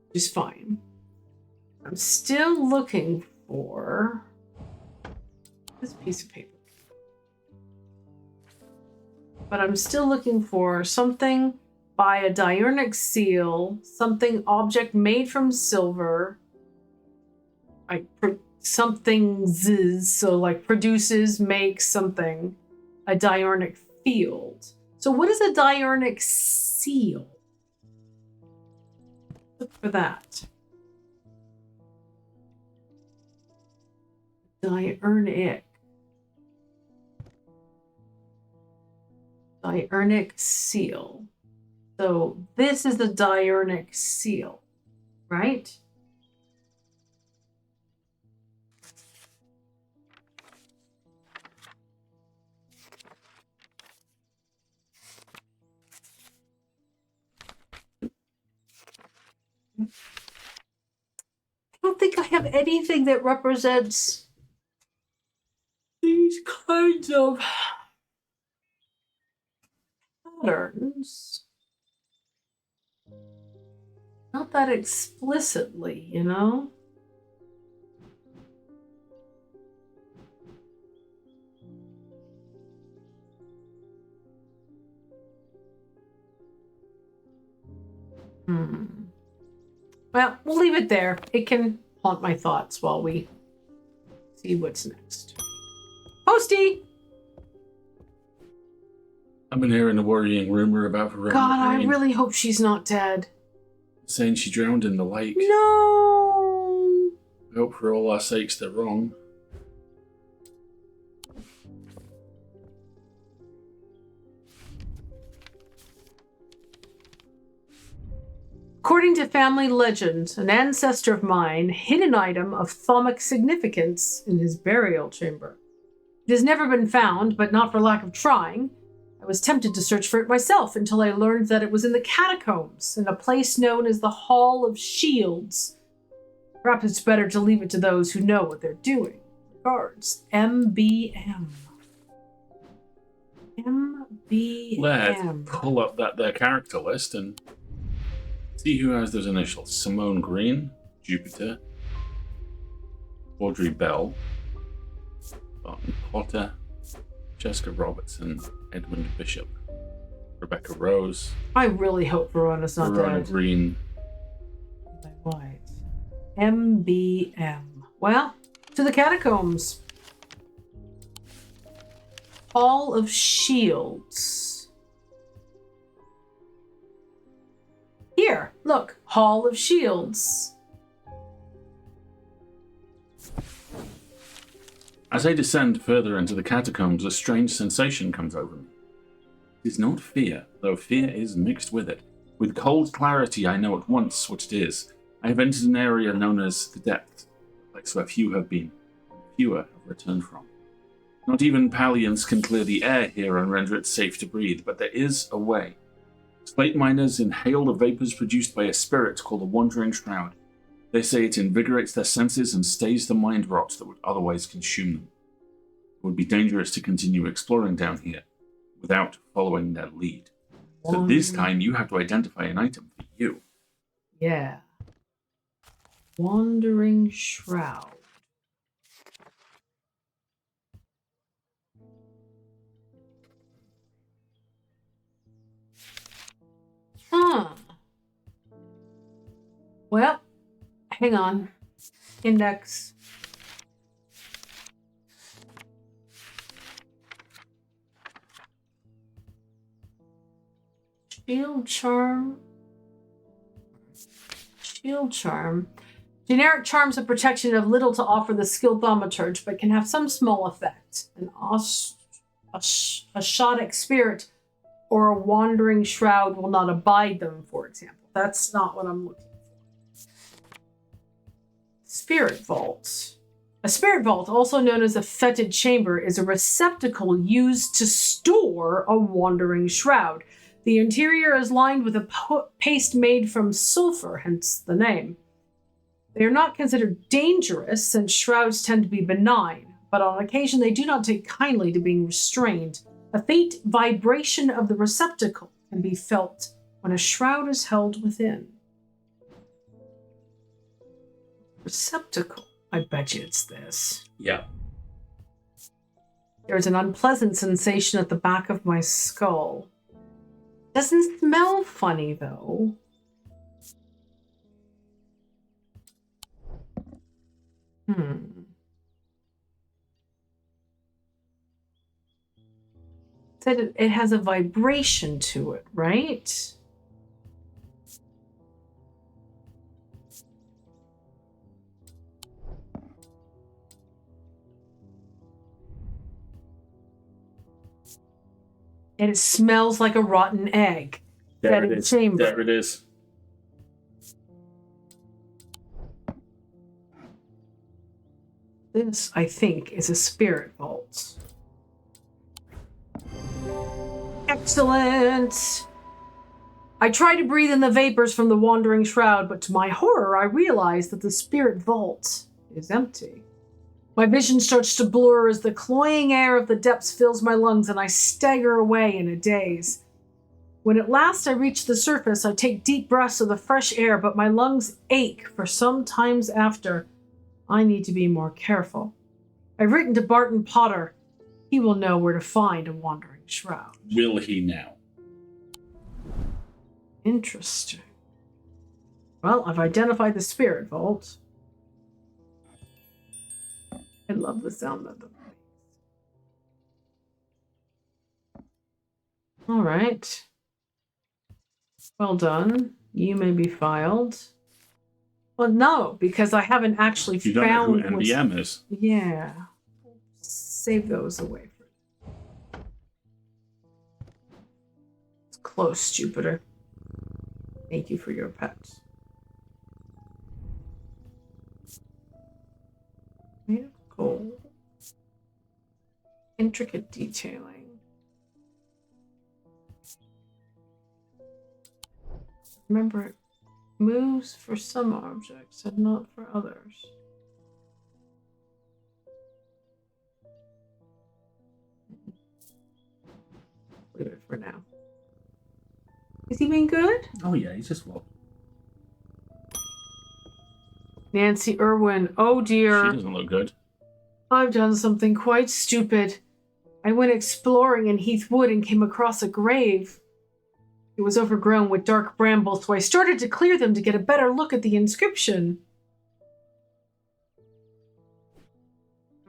Which is fine. I'm still looking for this piece of paper. But I'm still looking for something by a diurnic seal, something object made from silver, something so like produces, makes something, a diurnic field. So what is a diurnic seal? Look for that. Diurnic seal. So this is the diurnic seal, right? I don't think I have anything that represents these kinds of patterns. Not that explicitly, you know? Well, we'll leave it there. It can haunt my thoughts while we see what's next. Posty! I've been hearing a worrying rumor about Verona God, I Green, really hope she's not dead. saying she drowned in the lake. No! I hope for all our sakes they're wrong. According to family legend, an ancestor of mine hid an item of thaumic significance in his burial chamber. It has never been found, but not for lack of trying. I was tempted to search for it myself until I learned that it was in the catacombs, in a place known as the Hall of Shields. Perhaps it's better to leave it to those who know what they're doing. Regards, MBM. MBM. Let's pull up their character list and see who has those initials. Simone Green, Jupiter, Audrey Bell, Barton Potter, Jessica Robertson, Edmund Bishop, Rebecca Rose. I really hope Verona's not Verona dead. Green. Right. MBM. Well, to the catacombs. Hall of Shields. Here, look. Hall of Shields. As I descend further into the catacombs, a strange sensation comes over me. It is not fear, though fear is mixed with it. With cold clarity, I know at once what it is. I have entered an area known as the Depth, a place where few have been, and fewer have returned from. Not even Palians can clear the air here and render it safe to breathe, but there is a way. Slate miners inhale the vapors produced by a spirit called the Wandering Shroud. They say it invigorates their senses and stays the mind rot that would otherwise consume them. It would be dangerous to continue exploring down here without following their lead. So this time you have to identify an item for you. Yeah. Wandering Shroud. Huh. Well, hang on. Index. Shield Charm. Shield Charm. Generic charms of protection have little to offer the skilled thaumaturge, but can have some small effect. An Ashotic spirit or a wandering shroud will not abide them, for example. That's not what I'm looking for. Spirit Vault. A spirit vault, also known as a fetid chamber, is a receptacle used to store a wandering shroud. The interior is lined with a paste made from sulfur, hence the name. They are not considered dangerous, since shrouds tend to be benign, but on occasion they do not take kindly to being restrained. A faint vibration of the receptacle can be felt when a shroud is held within. Receptacle. I bet you it's this. Yeah. There's an unpleasant sensation at the back of my skull. Doesn't smell funny, though. Said it has a vibration to it, right? And it smells like a rotten egg. There it is. Chamber. There it is. This, I think, is a spirit vault. Excellent! I try to breathe in the vapors from the wandering shroud, but to my horror, I realize that the spirit vault is empty. My vision starts to blur as the cloying air of the depths fills my lungs and I stagger away in a daze. When at last I reach the surface, I take deep breaths of the fresh air, but my lungs ache for some times after. I need to be more careful. I've written to Barton Potter. He will know where to find a wandering shroud. Will he now? Interesting. Well, I've identified the spirit vault. I love the sound of them. All right. Well done. You may be filed. Well, no, because I haven't actually You don't found know who MDM is. Yeah. Save those away for you. It's close, Jupiter. Thank you for your pets. Made of gold. Intricate detailing. Remember, it moves for some objects and not for others. Leave it for now. Is he being good? Oh yeah, he's just well. Nancy Irwin. Oh dear. She doesn't look good. I've done something quite stupid. I went exploring in Heath Wood and came across a grave. It was overgrown with dark brambles, so I started to clear them to get a better look at the inscription.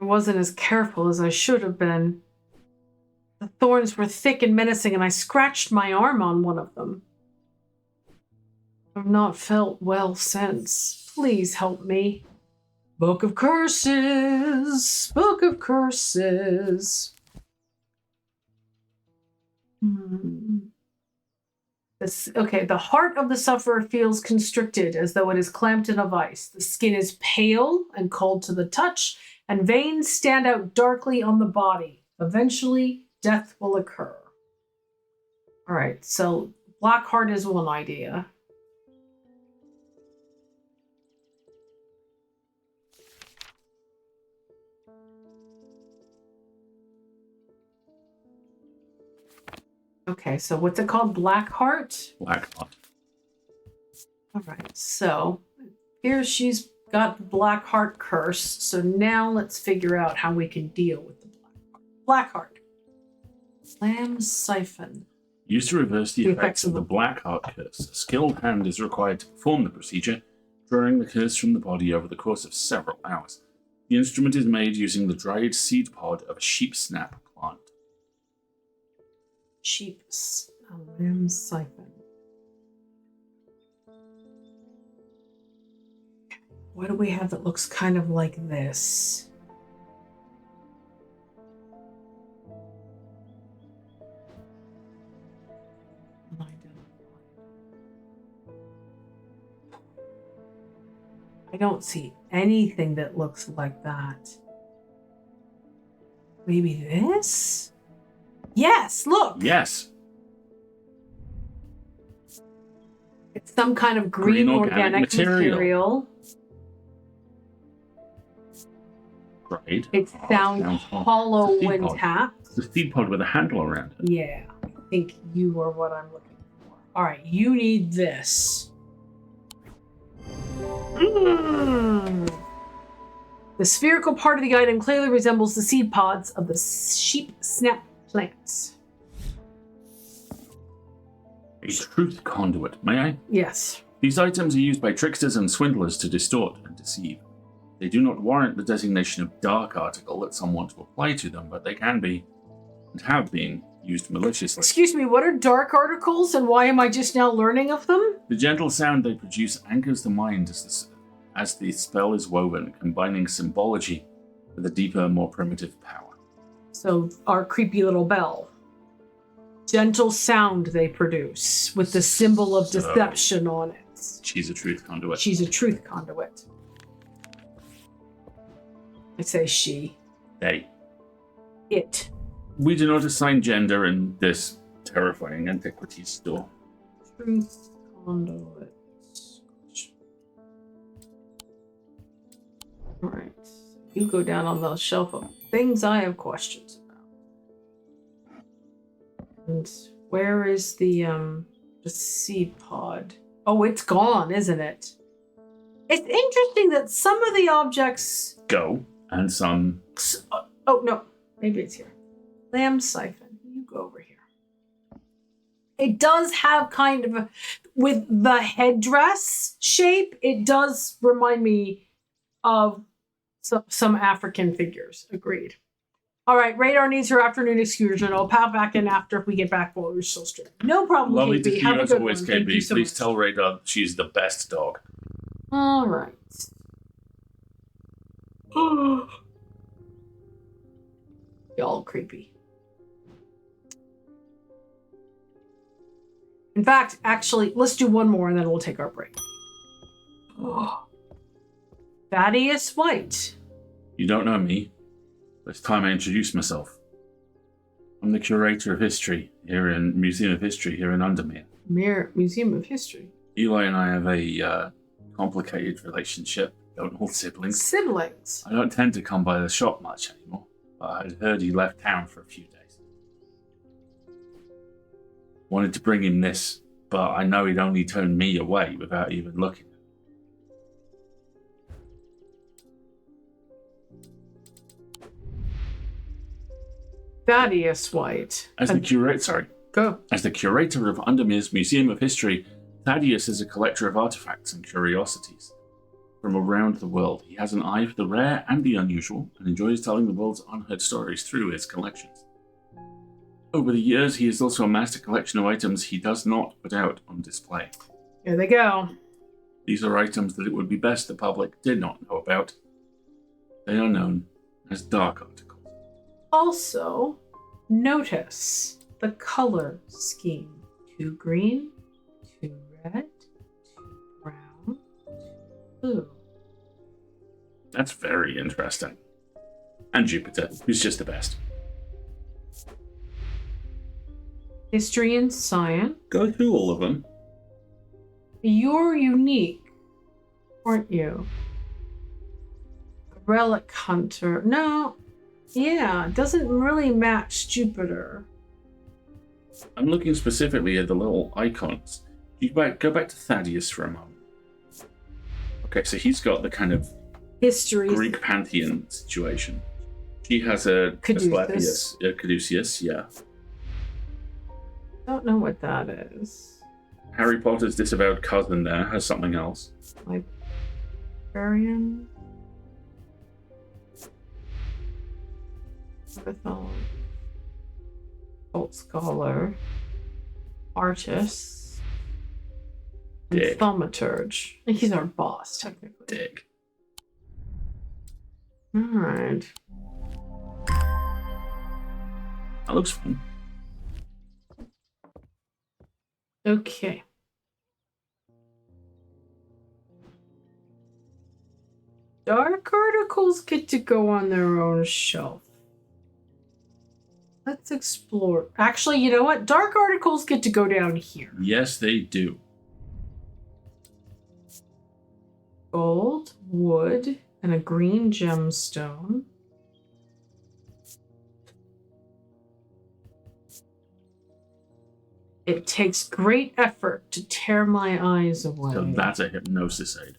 I wasn't as careful as I should have been. The thorns were thick and menacing, and I scratched my arm on one of them. I've not felt well since. Please help me. Book of Curses! Book of Curses! Okay, the heart of the sufferer feels constricted as though it is clamped in a vice. The skin is pale and cold to the touch, and veins stand out darkly on the body. Eventually, death will occur. All right, so black heart is one idea. Okay, so what's it called? Black heart? Black heart. All right, so here she's got the black heart curse. So now let's figure out how we can deal with the black heart. Slam siphon. Used to reverse the effects of the black heart curse. A skilled hand is required to perform the procedure, drawing the curse from the body over the course of several hours. The instrument is made using the dried seed pod of a sheep snap plant. Sheep slam siphon. What do we have that looks kind of like this? I don't see anything that looks like that. Maybe this? Yes, look! Yes. It's some kind of green organic material. Right. It sounds hollow when tapped. The seed pod with a handle around it. Yeah, I think you are what I'm looking for. All right, you need this. The spherical part of the item clearly resembles the seed pods of the sheep snap plants. A truth conduit, may I? Yes. These items are used by tricksters and swindlers to distort and deceive. They do not warrant the designation of dark article that some want to apply to them, but they can be, and have been, used maliciously. Excuse me, what are dark articles and why am I just now learning of them? The gentle sound they produce anchors the mind as the spell is woven, combining symbology with a deeper, more primitive power. So our creepy little bell. Gentle sound they produce with the symbol of deception on it. She's a truth conduit. She's a truth conduit. I say she. They. It. We do not assign gender in this terrifying antiquities store. Truth conduit. Alright. You go down on the shelf of things I have questions about. And where is the seed pod? Oh, it's gone, isn't it? It's interesting that some of the objects go and some. Oh no, maybe it's here. Lamb siphon. You go over here. It does have kind of with the headdress shape. It does remind me of some African figures. Agreed. All right, Radar needs her afternoon excursion. I'll pop back in after if we get back while we're still streaming. No problem, Lovely KB. to see Have you a as good always, one. KB. Please Please tell Radar she's the best dog. All right. Y'all creepy. In fact, actually, let's do one more and then we'll take our break. Thaddeus White. You don't know me. It's time I introduce myself. I'm the curator of history here in Museum of History here in Undermere. Museum of History. Eli and I have a complicated relationship. Don't hold siblings. Siblings. I don't tend to come by the shop much anymore, but I'd heard he left town for a few days. Wanted to bring him this, but I know he'd only turn me away without even looking. Thaddeus White. As the curator of Undermere's Museum of History, Thaddeus is a collector of artifacts and curiosities from around the world. He has an eye for the rare and the unusual, and enjoys telling the world's unheard stories through his collections. Over the years, he has also amassed a collection of items he does not put out on display. Here they go. These are items that it would be best the public did not know about. They are known as dark articles. Also, notice the color scheme. 2 green, 2 red, 2 brown, 2 blue. That's very interesting. And Jupiter, who's just the best. History and science. Go through all of them. You're unique, aren't you? Relic hunter. No. Yeah, doesn't really match Jupiter. I'm looking specifically at the little icons. You go back to Thaddeus for a moment. Okay, so he's got the kind of History. Greek pantheon situation. She has a Caduceus. Caduceus, yeah. Don't know what that is. Harry Potter's disavowed cousin there has something else. Librarian. Occult scholar. Artist. And Dick. thaumaturge. He's our boss, technically. Dick. Alright. That looks fun. Okay. Dark articles get to go on their own shelf. Let's explore. Actually, you know what? Dark articles get to go down here. Yes, they do. Gold, wood, and a green gemstone. It takes great effort to tear my eyes away. So that's a hypnosis aid.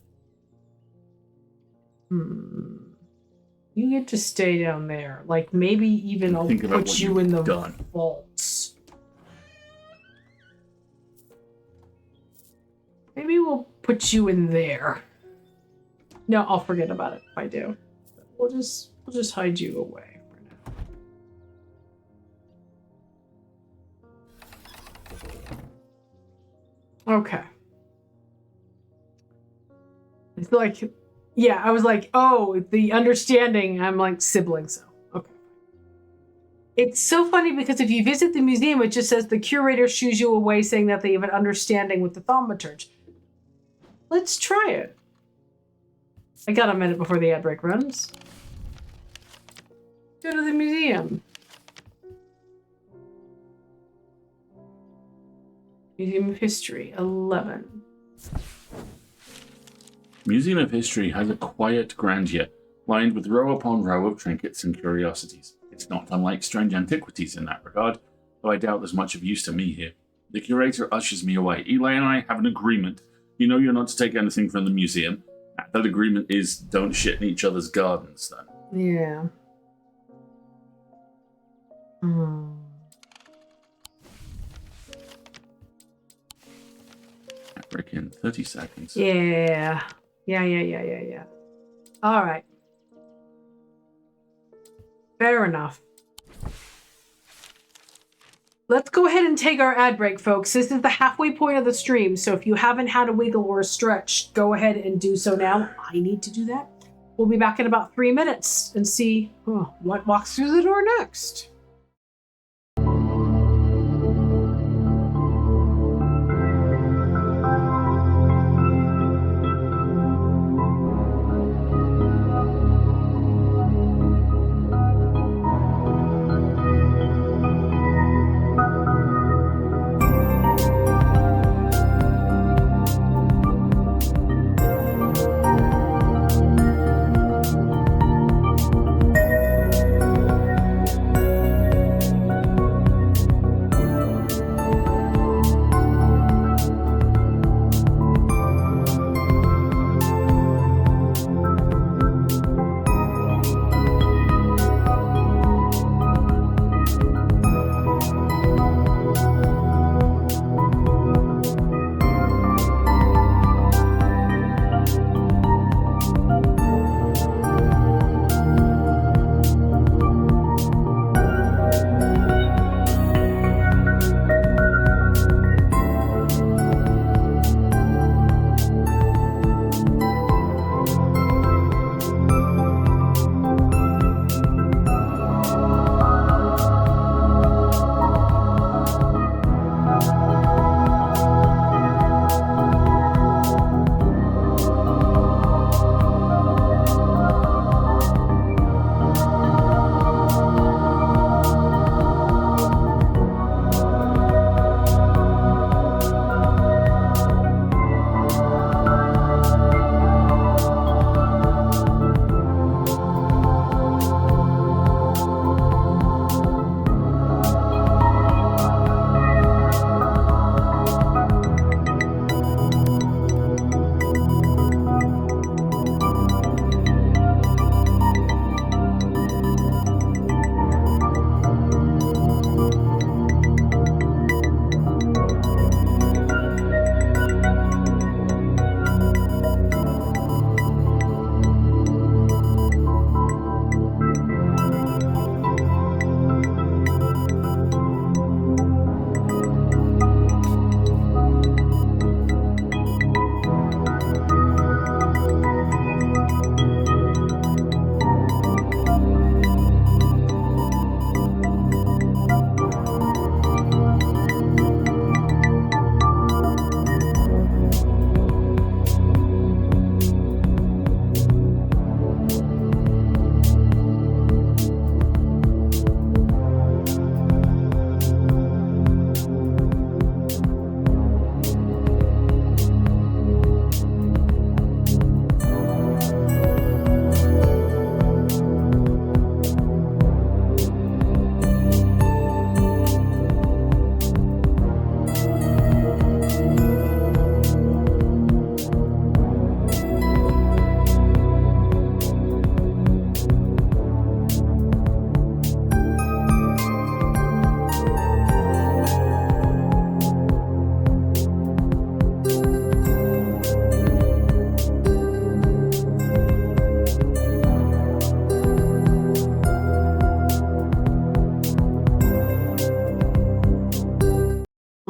You get to stay down there. Like, maybe even I'll put you in the vaults. Maybe we'll put you in there. No, I'll forget about it if I do. We'll just hide you away for now. Okay. It's like, yeah, I was like, oh, the understanding. I'm like siblings. So, okay. It's so funny because if you visit the museum, it just says the curator shoos you away saying that they have an understanding with the thaumaturge. Let's try it. I got a minute before the ad break runs. Go to the museum. Museum of History, 11. Museum of History has a quiet grandeur, lined with row upon row of trinkets and curiosities. It's not unlike strange antiquities in that regard, though I doubt there's much of use to me here. The curator ushers me away. Eli and I have an agreement. You know you're not to take anything from the museum. That agreement is don't shit in each other's gardens, then. Yeah. Break in 30 seconds. Yeah. All right. Fair enough. Let's go ahead and take our ad break, folks. This is the halfway point of the stream, so if you haven't had a wiggle or a stretch, go ahead and do so now. I need to do that. We'll be back in about 3 minutes and see what walks through the door next.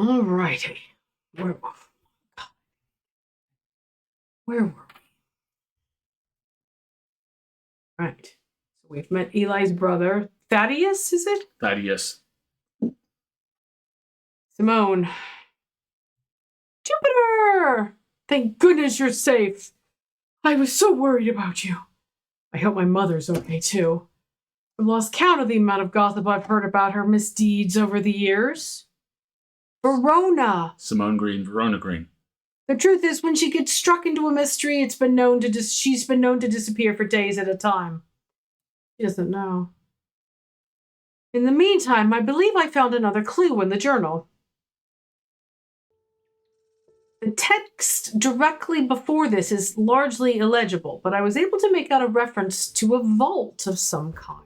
All righty. Where were we? Right. So we've met Eli's brother. Thaddeus, is it? Thaddeus. Simone. Jupiter! Thank goodness you're safe. I was so worried about you. I hope my mother's okay, too. I've lost count of the amount of gossip I've heard about her misdeeds over the years. Verona. Simone Green, Verona Green. The truth is, when she gets struck into a mystery, she's been known to disappear for days at a time. She doesn't know. In the meantime, I believe I found another clue in the journal. The text directly before this is largely illegible, but I was able to make out a reference to a vault of some kind.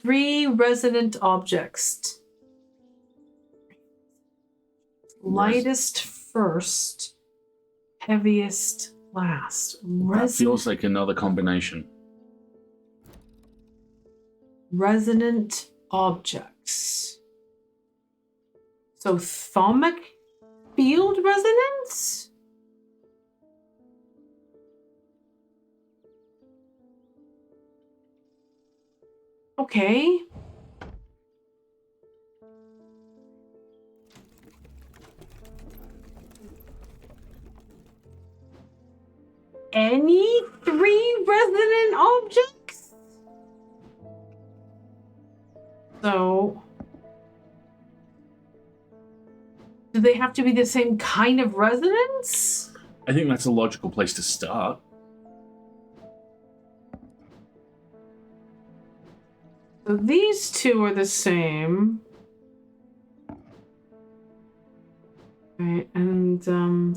Three resonant objects. Lightest first, heaviest last. That feels like another combination. Resonant objects. So thalamic field resonance? Okay. Any three resonant objects? So, do they have to be the same kind of resonance? I think that's a logical place to start. So these two are the same. Okay, and no.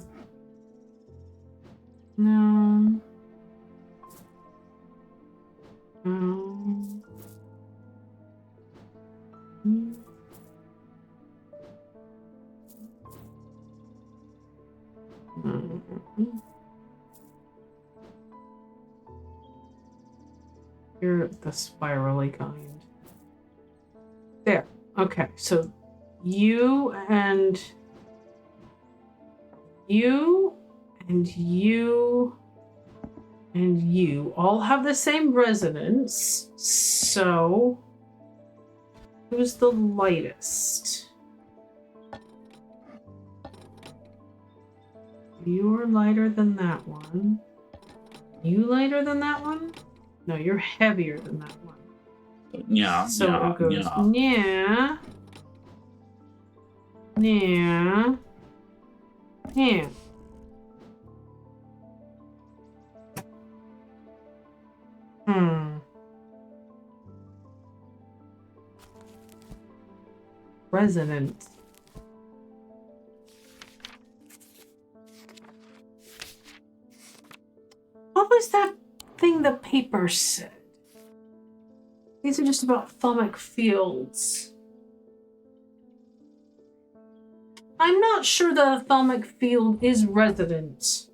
You're the spirally kind. There. Okay, so you and you and you and you all have the same resonance. So who's the lightest? You're lighter than that one. You lighter than that one? No, you're heavier than that one. Yeah, So yeah, it goes, yeah. yeah, yeah. Resonant. What was that thing the paper said? These are just about thalamic fields. I'm not sure that a thalamic field is resonant.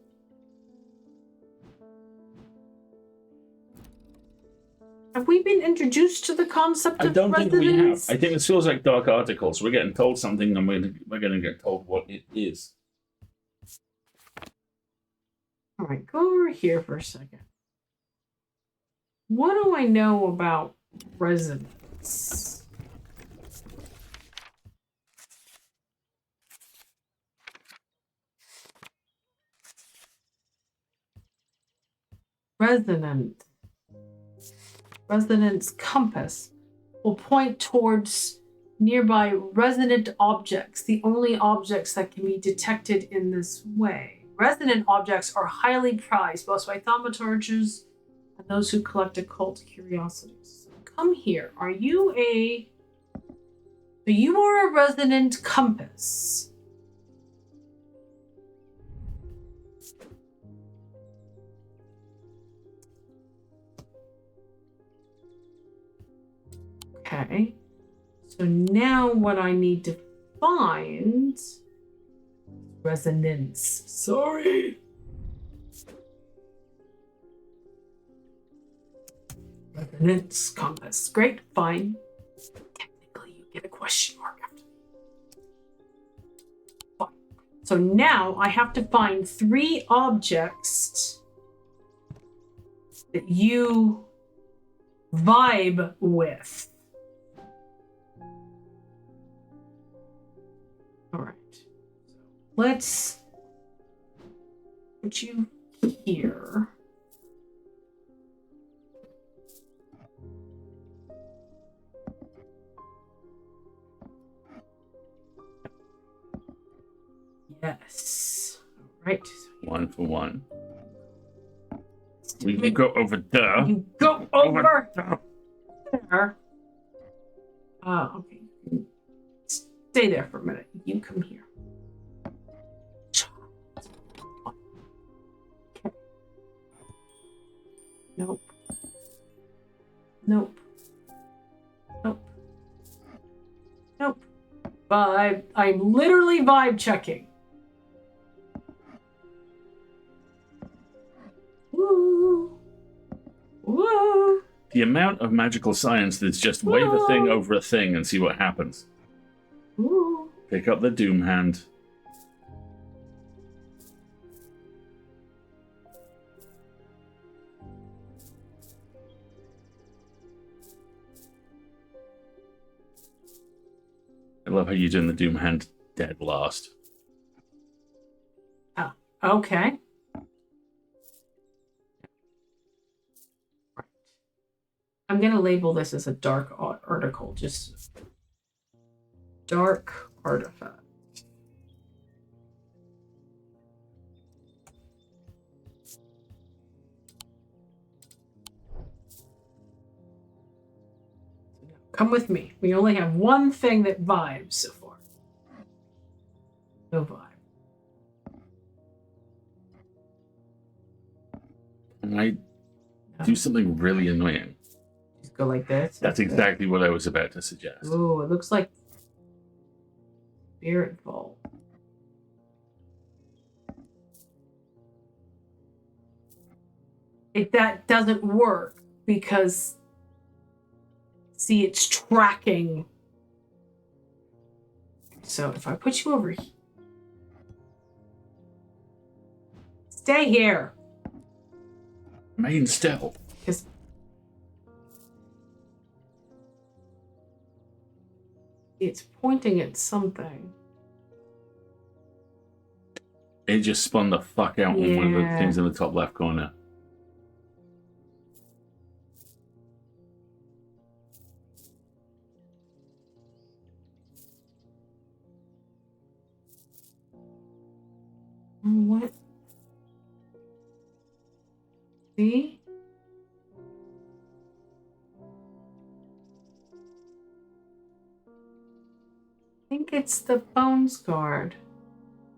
Have we been introduced to the concept of resonance? I don't think we have. I think this feels like Dark Articles. We're getting told something and we're going to get told what it is. All right, go over here for a second. What do I know about resonance? Resonance compass will point towards nearby resonant objects, the only objects that can be detected in this way. Resonant objects are highly prized, both by thaumaturges and those who collect occult curiosities. So come here. Are you a resonant compass? Okay. So now what I need to find resonance. Sorry. Resonance compass. Great, fine. Technically, you get a question mark after. Fine. So now I have to find 3 objects that you vibe with. All right. Let's put you here. Yes. All right. 1 for 1. We can go over there. You go over there. Okay. Stay there for a minute. You come here. Okay. Nope. Nope. Nope. Nope. Vibe. I'm literally vibe checking. Woo. Woo. The amount of magical science that's just wave a thing over a thing and see what happens. Woo. Pick up the Doom Hand. I love how you're doing the Doom Hand dead last. Oh, okay. I'm going to label this as a dark article, just dark artifact. Come with me. We only have one thing that vibes so far. No vibe. Can I do something really annoying? Just go like this. That's exactly what I was about to suggest. Ooh, it looks like Spirit Vault. That doesn't work because, see, it's tracking. So if I put you over here, stay here. Main still. Because it's pointing at something. It just spun the fuck out on one of the Yeah. things in the top left corner. What? See? I think it's the Bones Guard.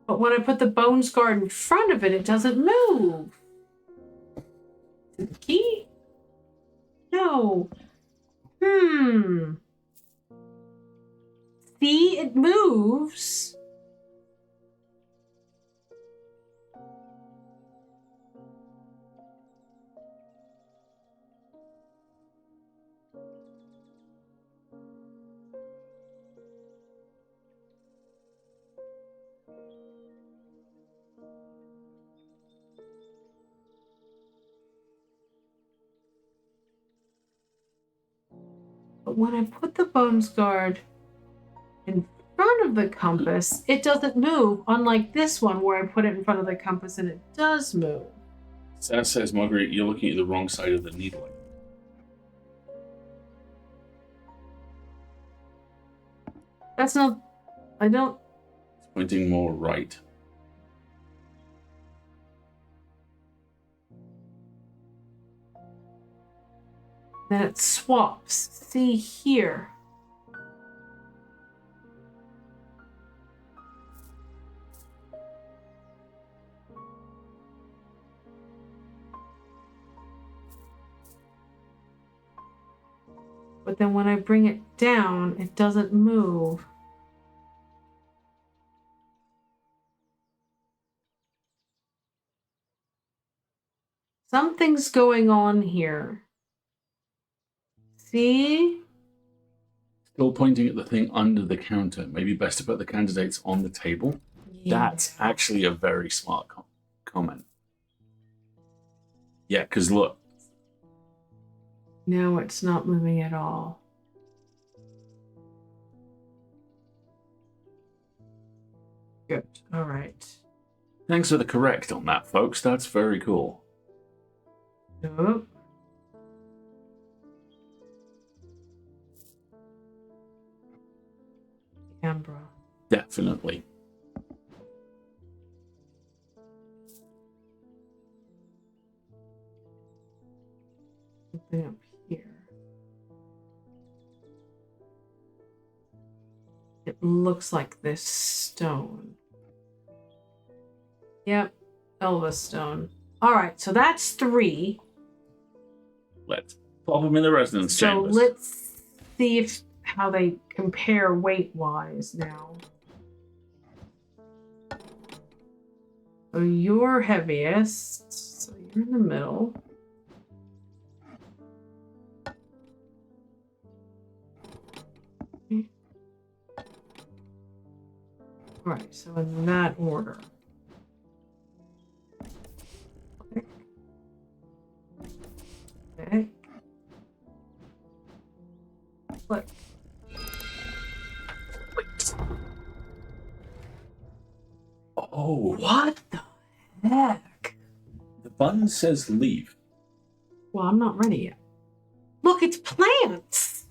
But when I put the Bones Guard in front of it, it doesn't move. Is it the key? No. See, it moves. But when I put the Bones Guard in front of the compass, it doesn't move, unlike this one where I put it in front of the compass and it does move. That says, Margaret, you're looking at the wrong side of the needle. That's not... I don't... It's pointing more right. Then it swaps. See here. But then when I bring it down, it doesn't move. Something's going on here. See? Still pointing at the thing under the counter. Maybe best to put the candidates on the table. Yeah. That's actually a very smart comment. Yeah, because look. No, it's not moving at all. Good. All right. Thanks for the correct on that, folks. That's very cool. Nope. Canberra. Definitely. Something up here. It looks like this stone. Yep, Elvis stone. All right, so that's 3. Let's pop them in the resonance chambers. So let's see how they compare weight-wise now. So you're heaviest. So you're in the middle. Okay. All right, so in that order. Okay. Click. Wait. Oh, What the heck? the button says leave. Well, I'm not ready yet. Look, it's plants.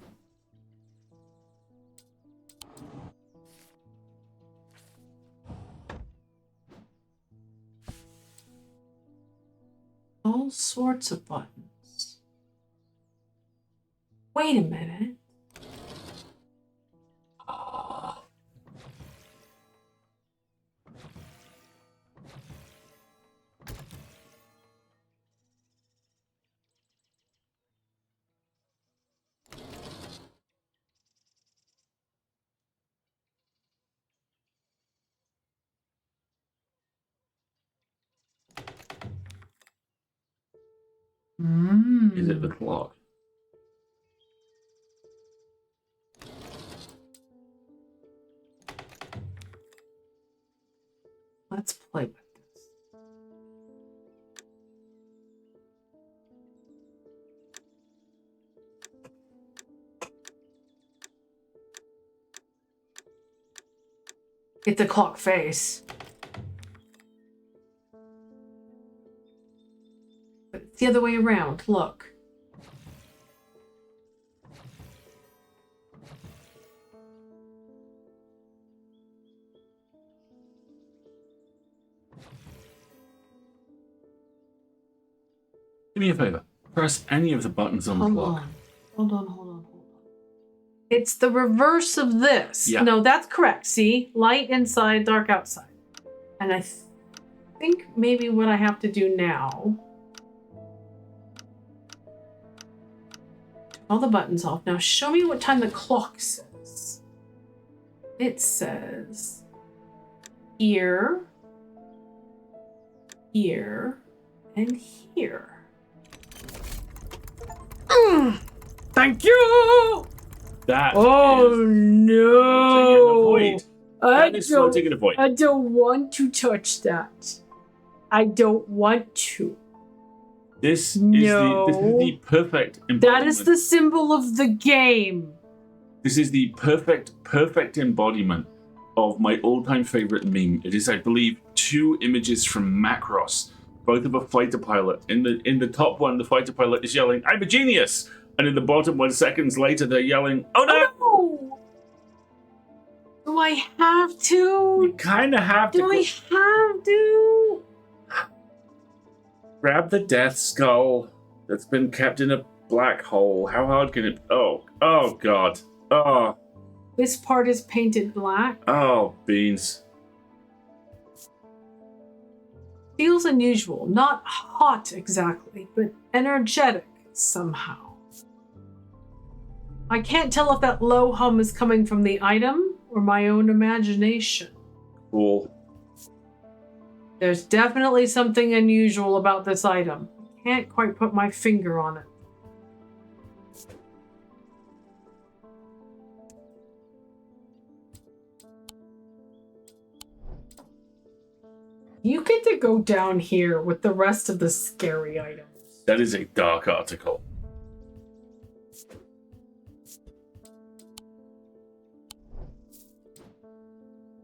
All sorts of buttons. Wait a minute. Is it the clock? Let's play with this. It's a clock face. But it's the other way around. Look. Do me a favor. Press any of the buttons on the clock. Hold on. It's the reverse of this. Yeah. No, that's correct. See? Light inside, dark outside. And I think maybe what I have to do now... All the buttons off. Now show me what time the clock says. It says... Here. Here. And here. Thank you! That Oh is no! That is floating in a void. I don't want to touch that. I don't want to. This is the perfect embodiment. That is the symbol of the game. This is the perfect embodiment of my all-time favorite meme. It is, I believe, 2 images from Macross, both of a fighter pilot. In the top one, the fighter pilot is yelling, "I'm a genius!" And in the bottom one, seconds later, they're yelling, "Oh no!" Oh, no. Do I have to? You kind of have to. Do I have to? Grab the death skull that's been kept in a black hole. How hard can it... Oh God. Oh. This part is painted black. Oh, beans. Feels unusual. Not hot exactly, but energetic somehow. I can't tell if that low hum is coming from the item or my own imagination. Cool. There's definitely something unusual about this item. Can't quite put my finger on it. get to go down here with the rest of the scary items. That is a dark article.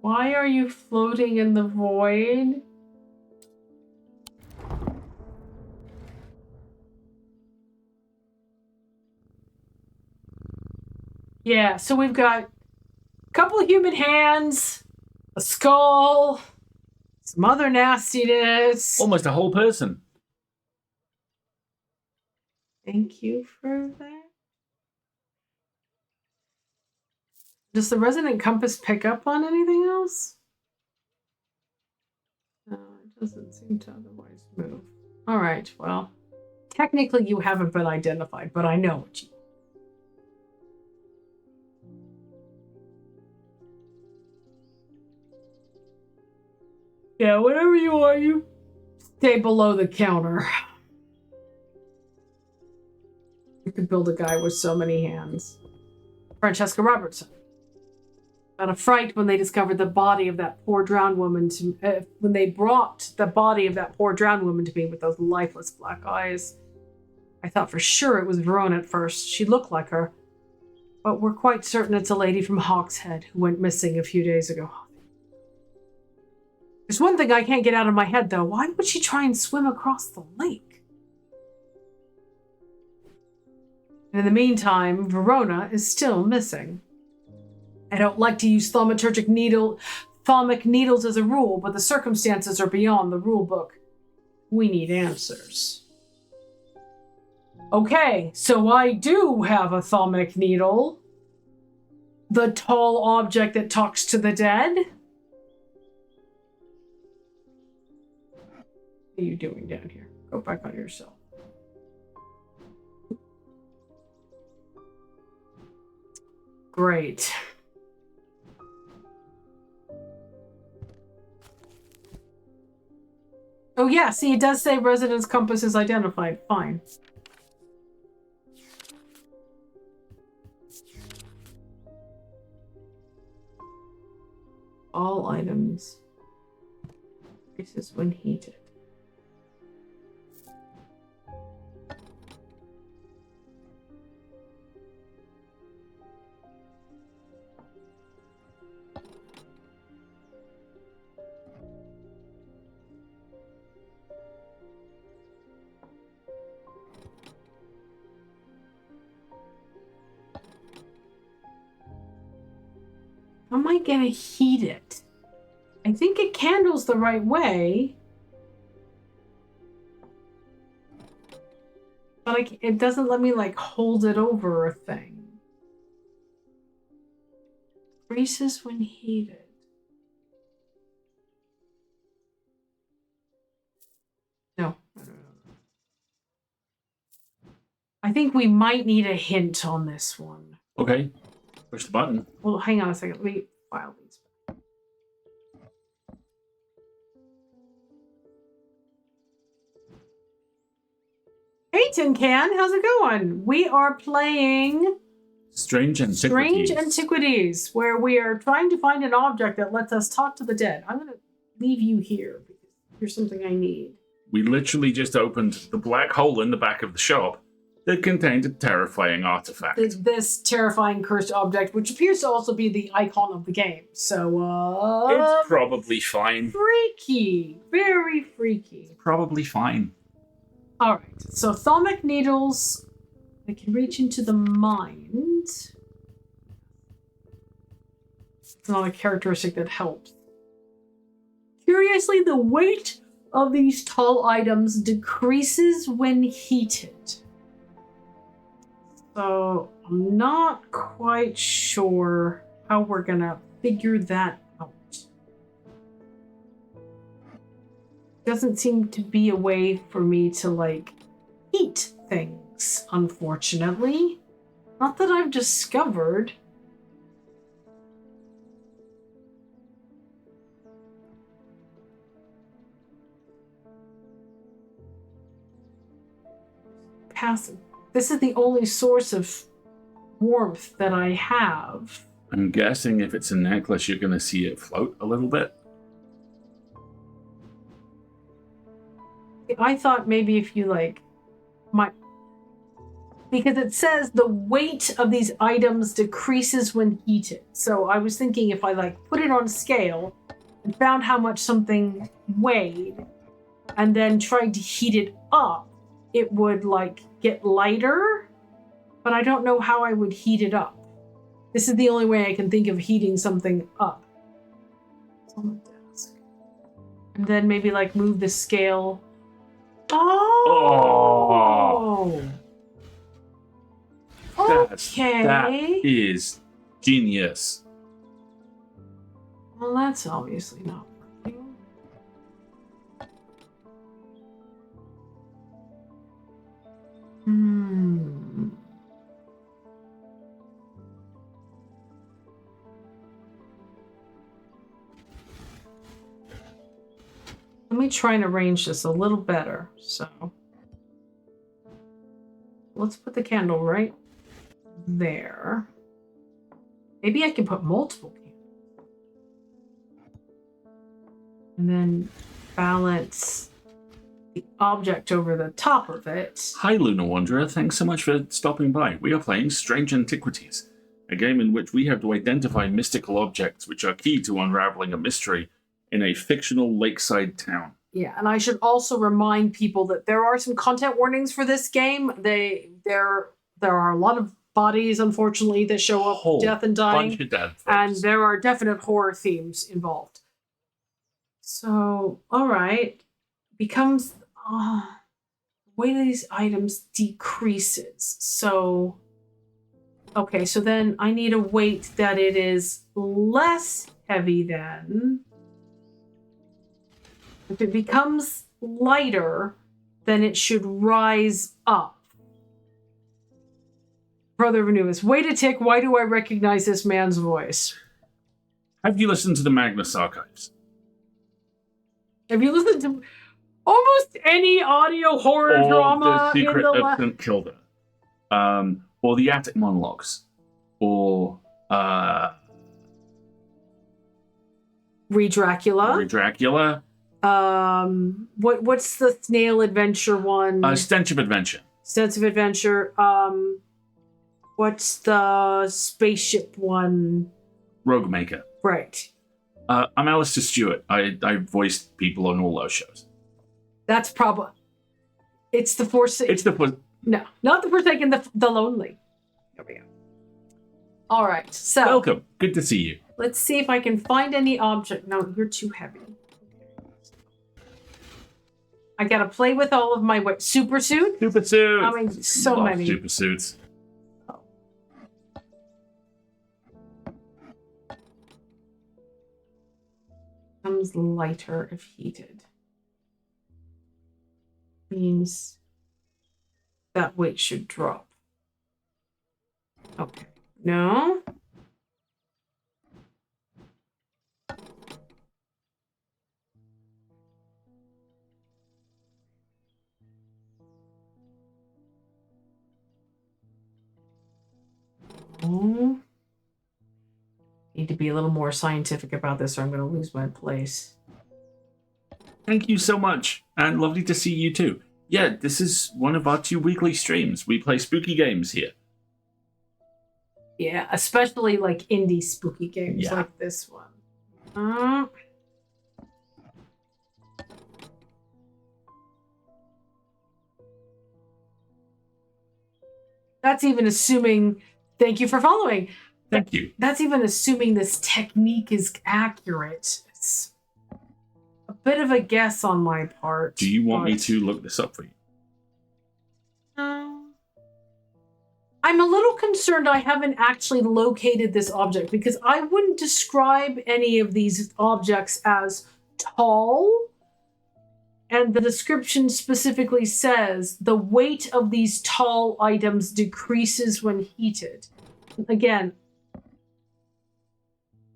Why are you floating in the void? Yeah, so we've got a couple of human hands, a skull, some other nastiness. Almost a whole person. Thank you for that. Does the resonant compass pick up on anything else? No, it doesn't seem to otherwise move. All right, well, technically you haven't been identified, but I know what you. Yeah, whatever you are, you stay below the counter. You could build a guy with so many hands. Francesca Robertson. Out of fright when they discovered the body of that poor drowned woman to, when they brought the body of that poor drowned woman to me with those lifeless black eyes. I thought for sure it was Verona at first. She looked like her. But we're quite certain it's a lady from Hawkshead who went missing a few days ago. There's one thing I can't get out of my head, though. Why would she try and swim across the lake? And in the meantime, Verona is still missing. I don't like to use thaumaturgic thalmic needles as a rule, but the circumstances are beyond the rule book. We need answers. Okay, so I do have a thalmic needle. The tall object that talks to the dead. What are you doing down here? Go back on yourself. Great. Oh yeah, see, it does say residence compass is identified. Fine. All items. This is when heated. How am I gonna heat it? I think it candles the right way. But it doesn't let me, like, hold it over a thing. Creases when heated. No. I think we might need a hint on this one. Okay. Push the button. Well, hang on a second. Let me file these. Hey, Tin Can, how's it going? We are playing Strange Antiquities. Strange Antiquities, where we are trying to find an object that lets us talk to the dead. I'm going to leave you here because here's something I need. We literally just opened the black hole in the back of the shop that contained a terrifying artifact. This terrifying cursed object, which appears to also be the icon of the game. So, it's probably fine. Freaky. Very freaky. Probably fine. All right. So, thalmic needles, they can reach into the mind. It's not a characteristic that helps. Curiously, the weight of these tall items decreases when heated. So I'm not quite sure how we're gonna figure that out. Doesn't seem to be a way for me to, like, heat things, unfortunately. Not that I've discovered. Passive. This is the only source of warmth that I have. I'm guessing if it's a necklace, you're going to see it float a little bit. I thought maybe if you like might, because it says the weight of these items decreases when heated. So I was thinking if I like put it on scale and found how much something weighed and then tried to heat it up, it would like get lighter, but I don't know how I would heat it up. This is the only way I can think of heating something up. It's on the desk. And then maybe like move the scale. Oh! Okay. That is genius. Well, that's obviously not working. Let me try and arrange this a little better. So let's put the candle right there. Maybe I can put multiple candles. And then balance the object over the top of it. Hi, Lunar Wanderer. Thanks so much for stopping by. We are playing Strange Antiquities, a game in which we have to identify mystical objects which are key to unraveling a mystery in a fictional lakeside town. Yeah, and I should also remind people that there are some content warnings for this game. There are a lot of bodies, unfortunately, that show up, death and dying, bunch of dead folks. and there are definite horror themes involved. So, all right, becomes the weight of these items decreases. So, okay, so then I need a weight that it is less heavy than. If it becomes lighter, then it should rise up. Brother of Anubis, wait a tick, why do I recognize this man's voice? Have you listened to the Magnus Archives? Have you listened to almost any audio horror drama The Secret in the of St. Kilda? Or the Attic Monologues? Or Re-Dracula? What's the snail adventure one? Stench of Adventure. Stench of Adventure. What's the spaceship one? Rogue Maker. Right. I'm Alistair Stewart. I voiced people on all those shows. That's probably. It's the Forsaken. It's the. No, not the Forsaken. The Lonely. There we go. All right. So. Welcome. Good to see you. Let's see if I can find any object. No, you're too heavy. I gotta play with all of my super suit. Super suits. I mean, so many super suits. Becomes lighter if heated. Means that weight should drop. Okay. No. Need to be a little more scientific about this or I'm going to lose my place. Thank you so much, and lovely to see you too. Yeah, this is one of our 2 weekly streams. We play spooky games here. Yeah, especially like indie spooky games like this one. That's even assuming. Thank you for following. Thank you. That's even assuming this technique is accurate. It's a bit of a guess on my part. Do you want me to look this up for you? I'm a little concerned I haven't actually located this object because I wouldn't describe any of these objects as tall. And the description specifically says the weight of these tall items decreases when heated. Again,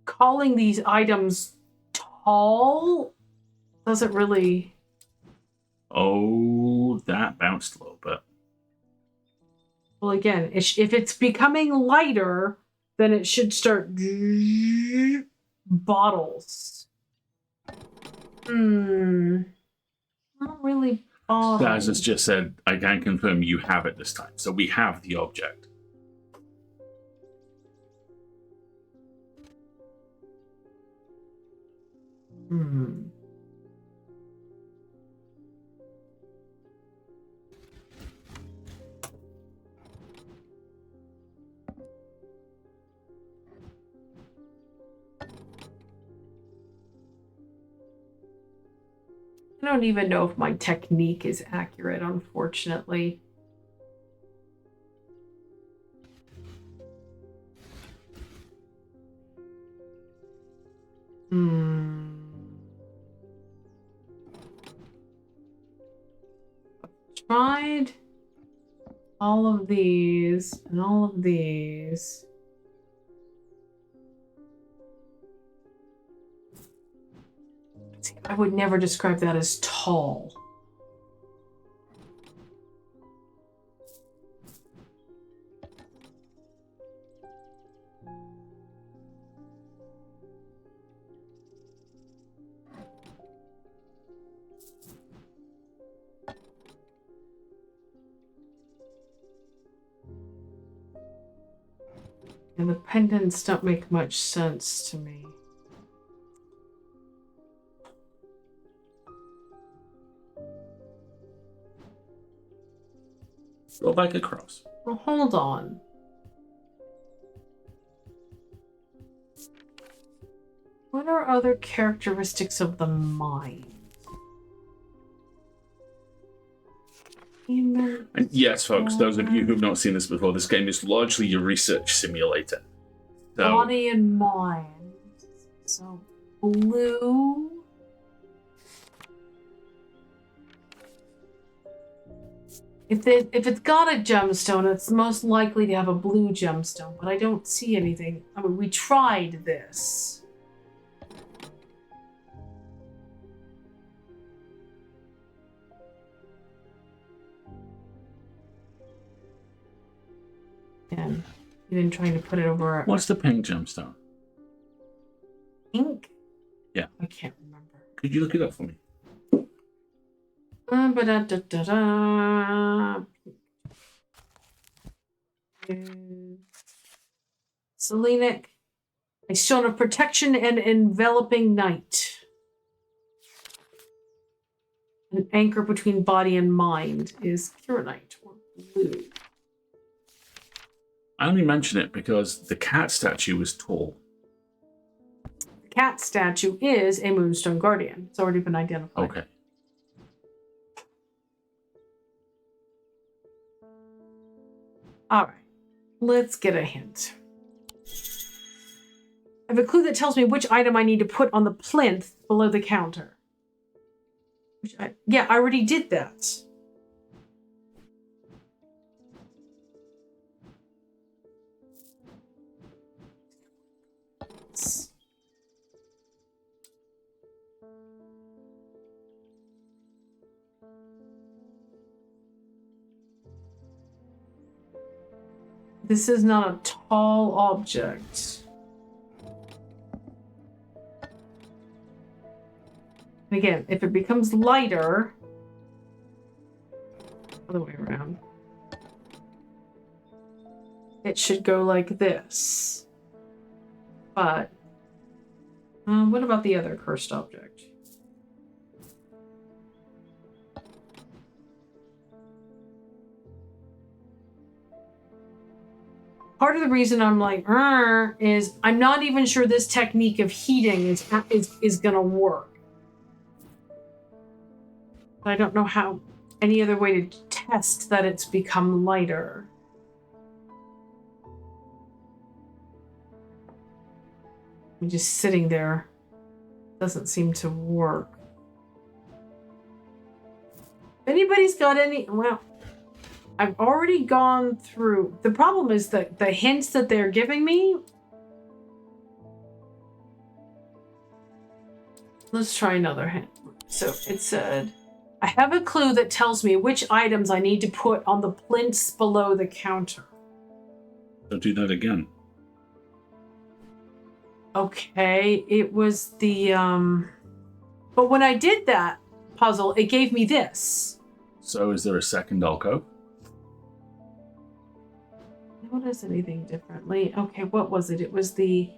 calling these items tall doesn't really... Oh, that bounced a little bit. Well, again, if it's becoming lighter, then it should start... Bottles. Not really Saz has just said, I can confirm you have it this time. So we have the object. Hmm. I don't even know if my technique is accurate, unfortunately. Tried all of these and all of these. See, I would never describe that as tall. And the pendants don't make much sense to me. Go back across. Well, hold on. What are other characteristics of the mind? And yes, folks, those of you who've not seen this before, this game is largely your research simulator. So, Body and mind. So, blue. If it's got a gemstone, it's most likely to have a blue gemstone, but I don't see anything. I mean, we tried this. And even trying to put it over. What's the pink gemstone? Pink? Yeah. I can't remember. Could you look it up for me? Selenic, a stone of protection and enveloping night. An anchor between body and mind is Kieranite or blue. I only mention it because the cat statue is tall. The cat statue is a Moonstone Guardian. It's already been identified. Okay. All right. Let's get a hint. I have a clue that tells me which item I need to put on the plinth below the counter. Yeah, I already did that. This is not a tall object. And again, if it becomes lighter, other way around, it should go like this. But what about the other cursed object? Part of the reason I'm like, is I'm not even sure this technique of heating is gonna work. I don't know how any other way to test that it's become lighter. I'm just sitting there. Doesn't seem to work. If anybody's got any, well, I've already gone through. The problem is that the hints that they're giving me. Let's try another hint. So it said, I have a clue that tells me which items I need to put on the plinths below the counter. Don't do that again. Okay, it was the, but when I did that puzzle, it gave me this. So is there a second alcove? Notice anything differently? Okay, what was it? It was the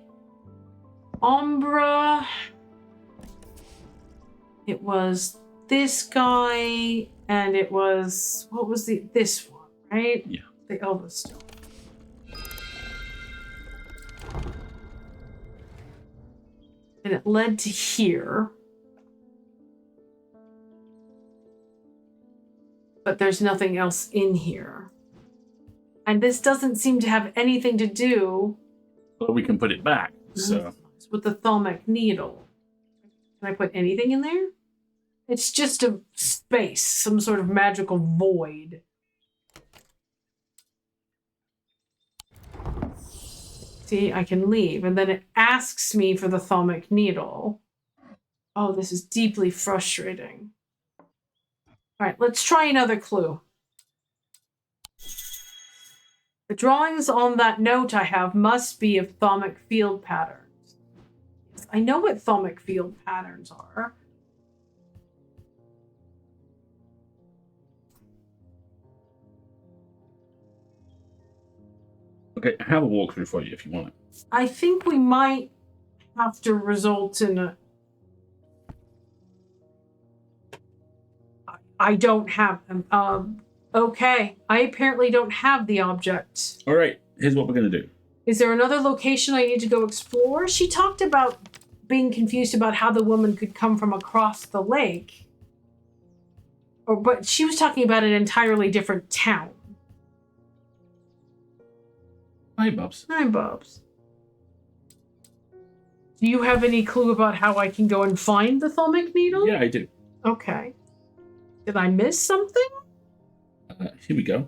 Umbra. It was this guy, and it was what was this one, right? Yeah. The Elvis Stone. And it led to here. But there's nothing else in here. And this doesn't seem to have anything to do Well, we can put it back. So with the thalmic needle. Can I put anything in there? It's just a space, some sort of magical void. See, I can leave, and then it asks me for the thalmic needle. Oh, this is deeply frustrating. All right, let's try another clue. The drawings on that note I have must be of thalmic field patterns. I know what thalmic field patterns are. okay, I have a walkthrough for you if you want it. I think we might have to result in a... I don't have them. Okay, I apparently don't have the object. All right, here's what we're going to do. Is there another location I need to go explore? She talked about being confused about how the woman could come from across the lake. But she was talking about an entirely different town. Hi, Bubs. Hi, Bubs. Do you have any clue about how I can go and find the thalmic needle? Yeah, I do. Okay. Did I miss something? Here we go.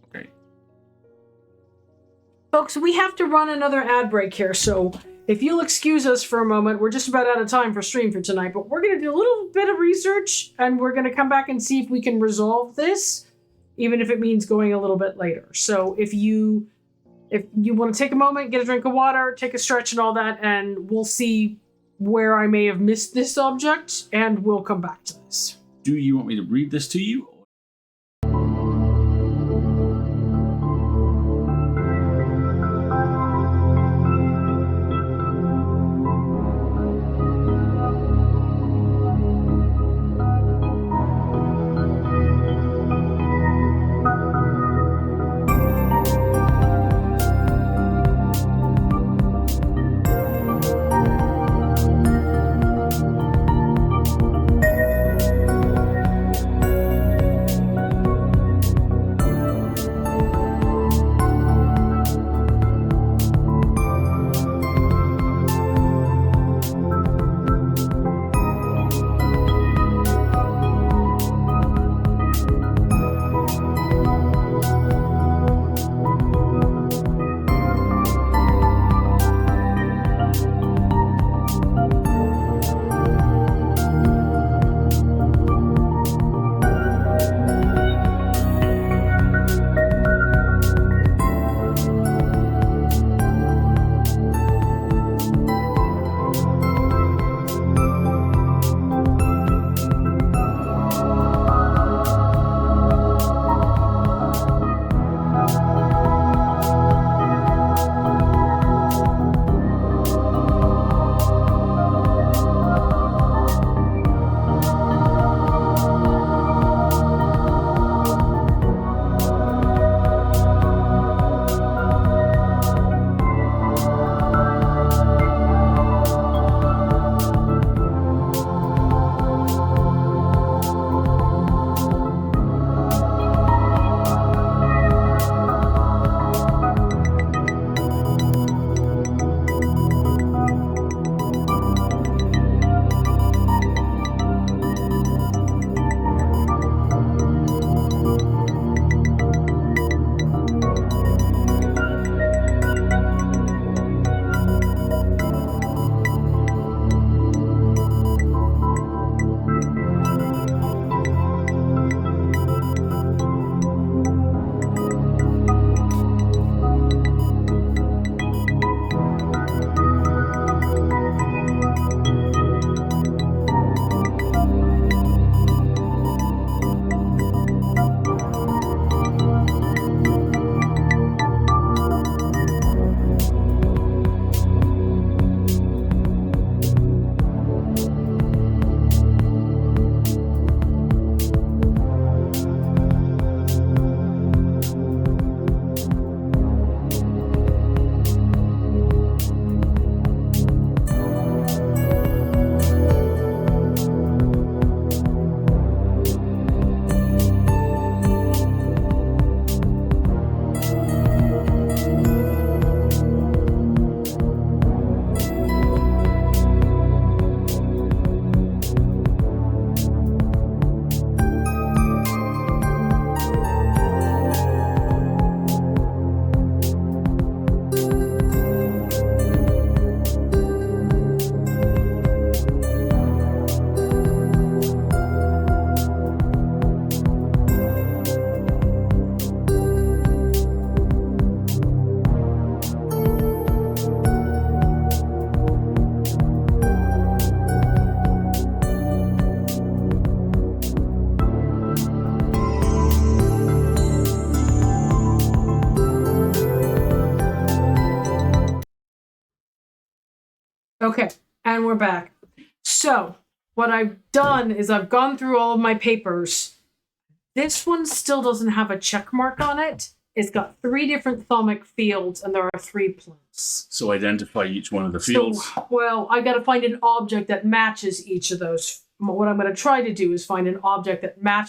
Okay. Folks, we have to run another ad break here, so if you'll excuse us for a moment, we're just about out of time for stream for tonight, but we're going to do a little bit of research, and we're going to come back and see if we can resolve this, even if it means going a little bit later. So if you want to take a moment, get a drink of water, take a stretch and all that, and we'll see where I may have missed this object, and we'll come back to this. Do you want me to read this to you? Okay, and we're back. So, what I've done is I've gone through all of my papers. This one still doesn't have a check mark on it. It's got 3 different thermic fields, and there are 3 plinths. So identify each one of the fields. So, well, I got to find an object that matches each of those. What I'm going to try to do is find an object that matches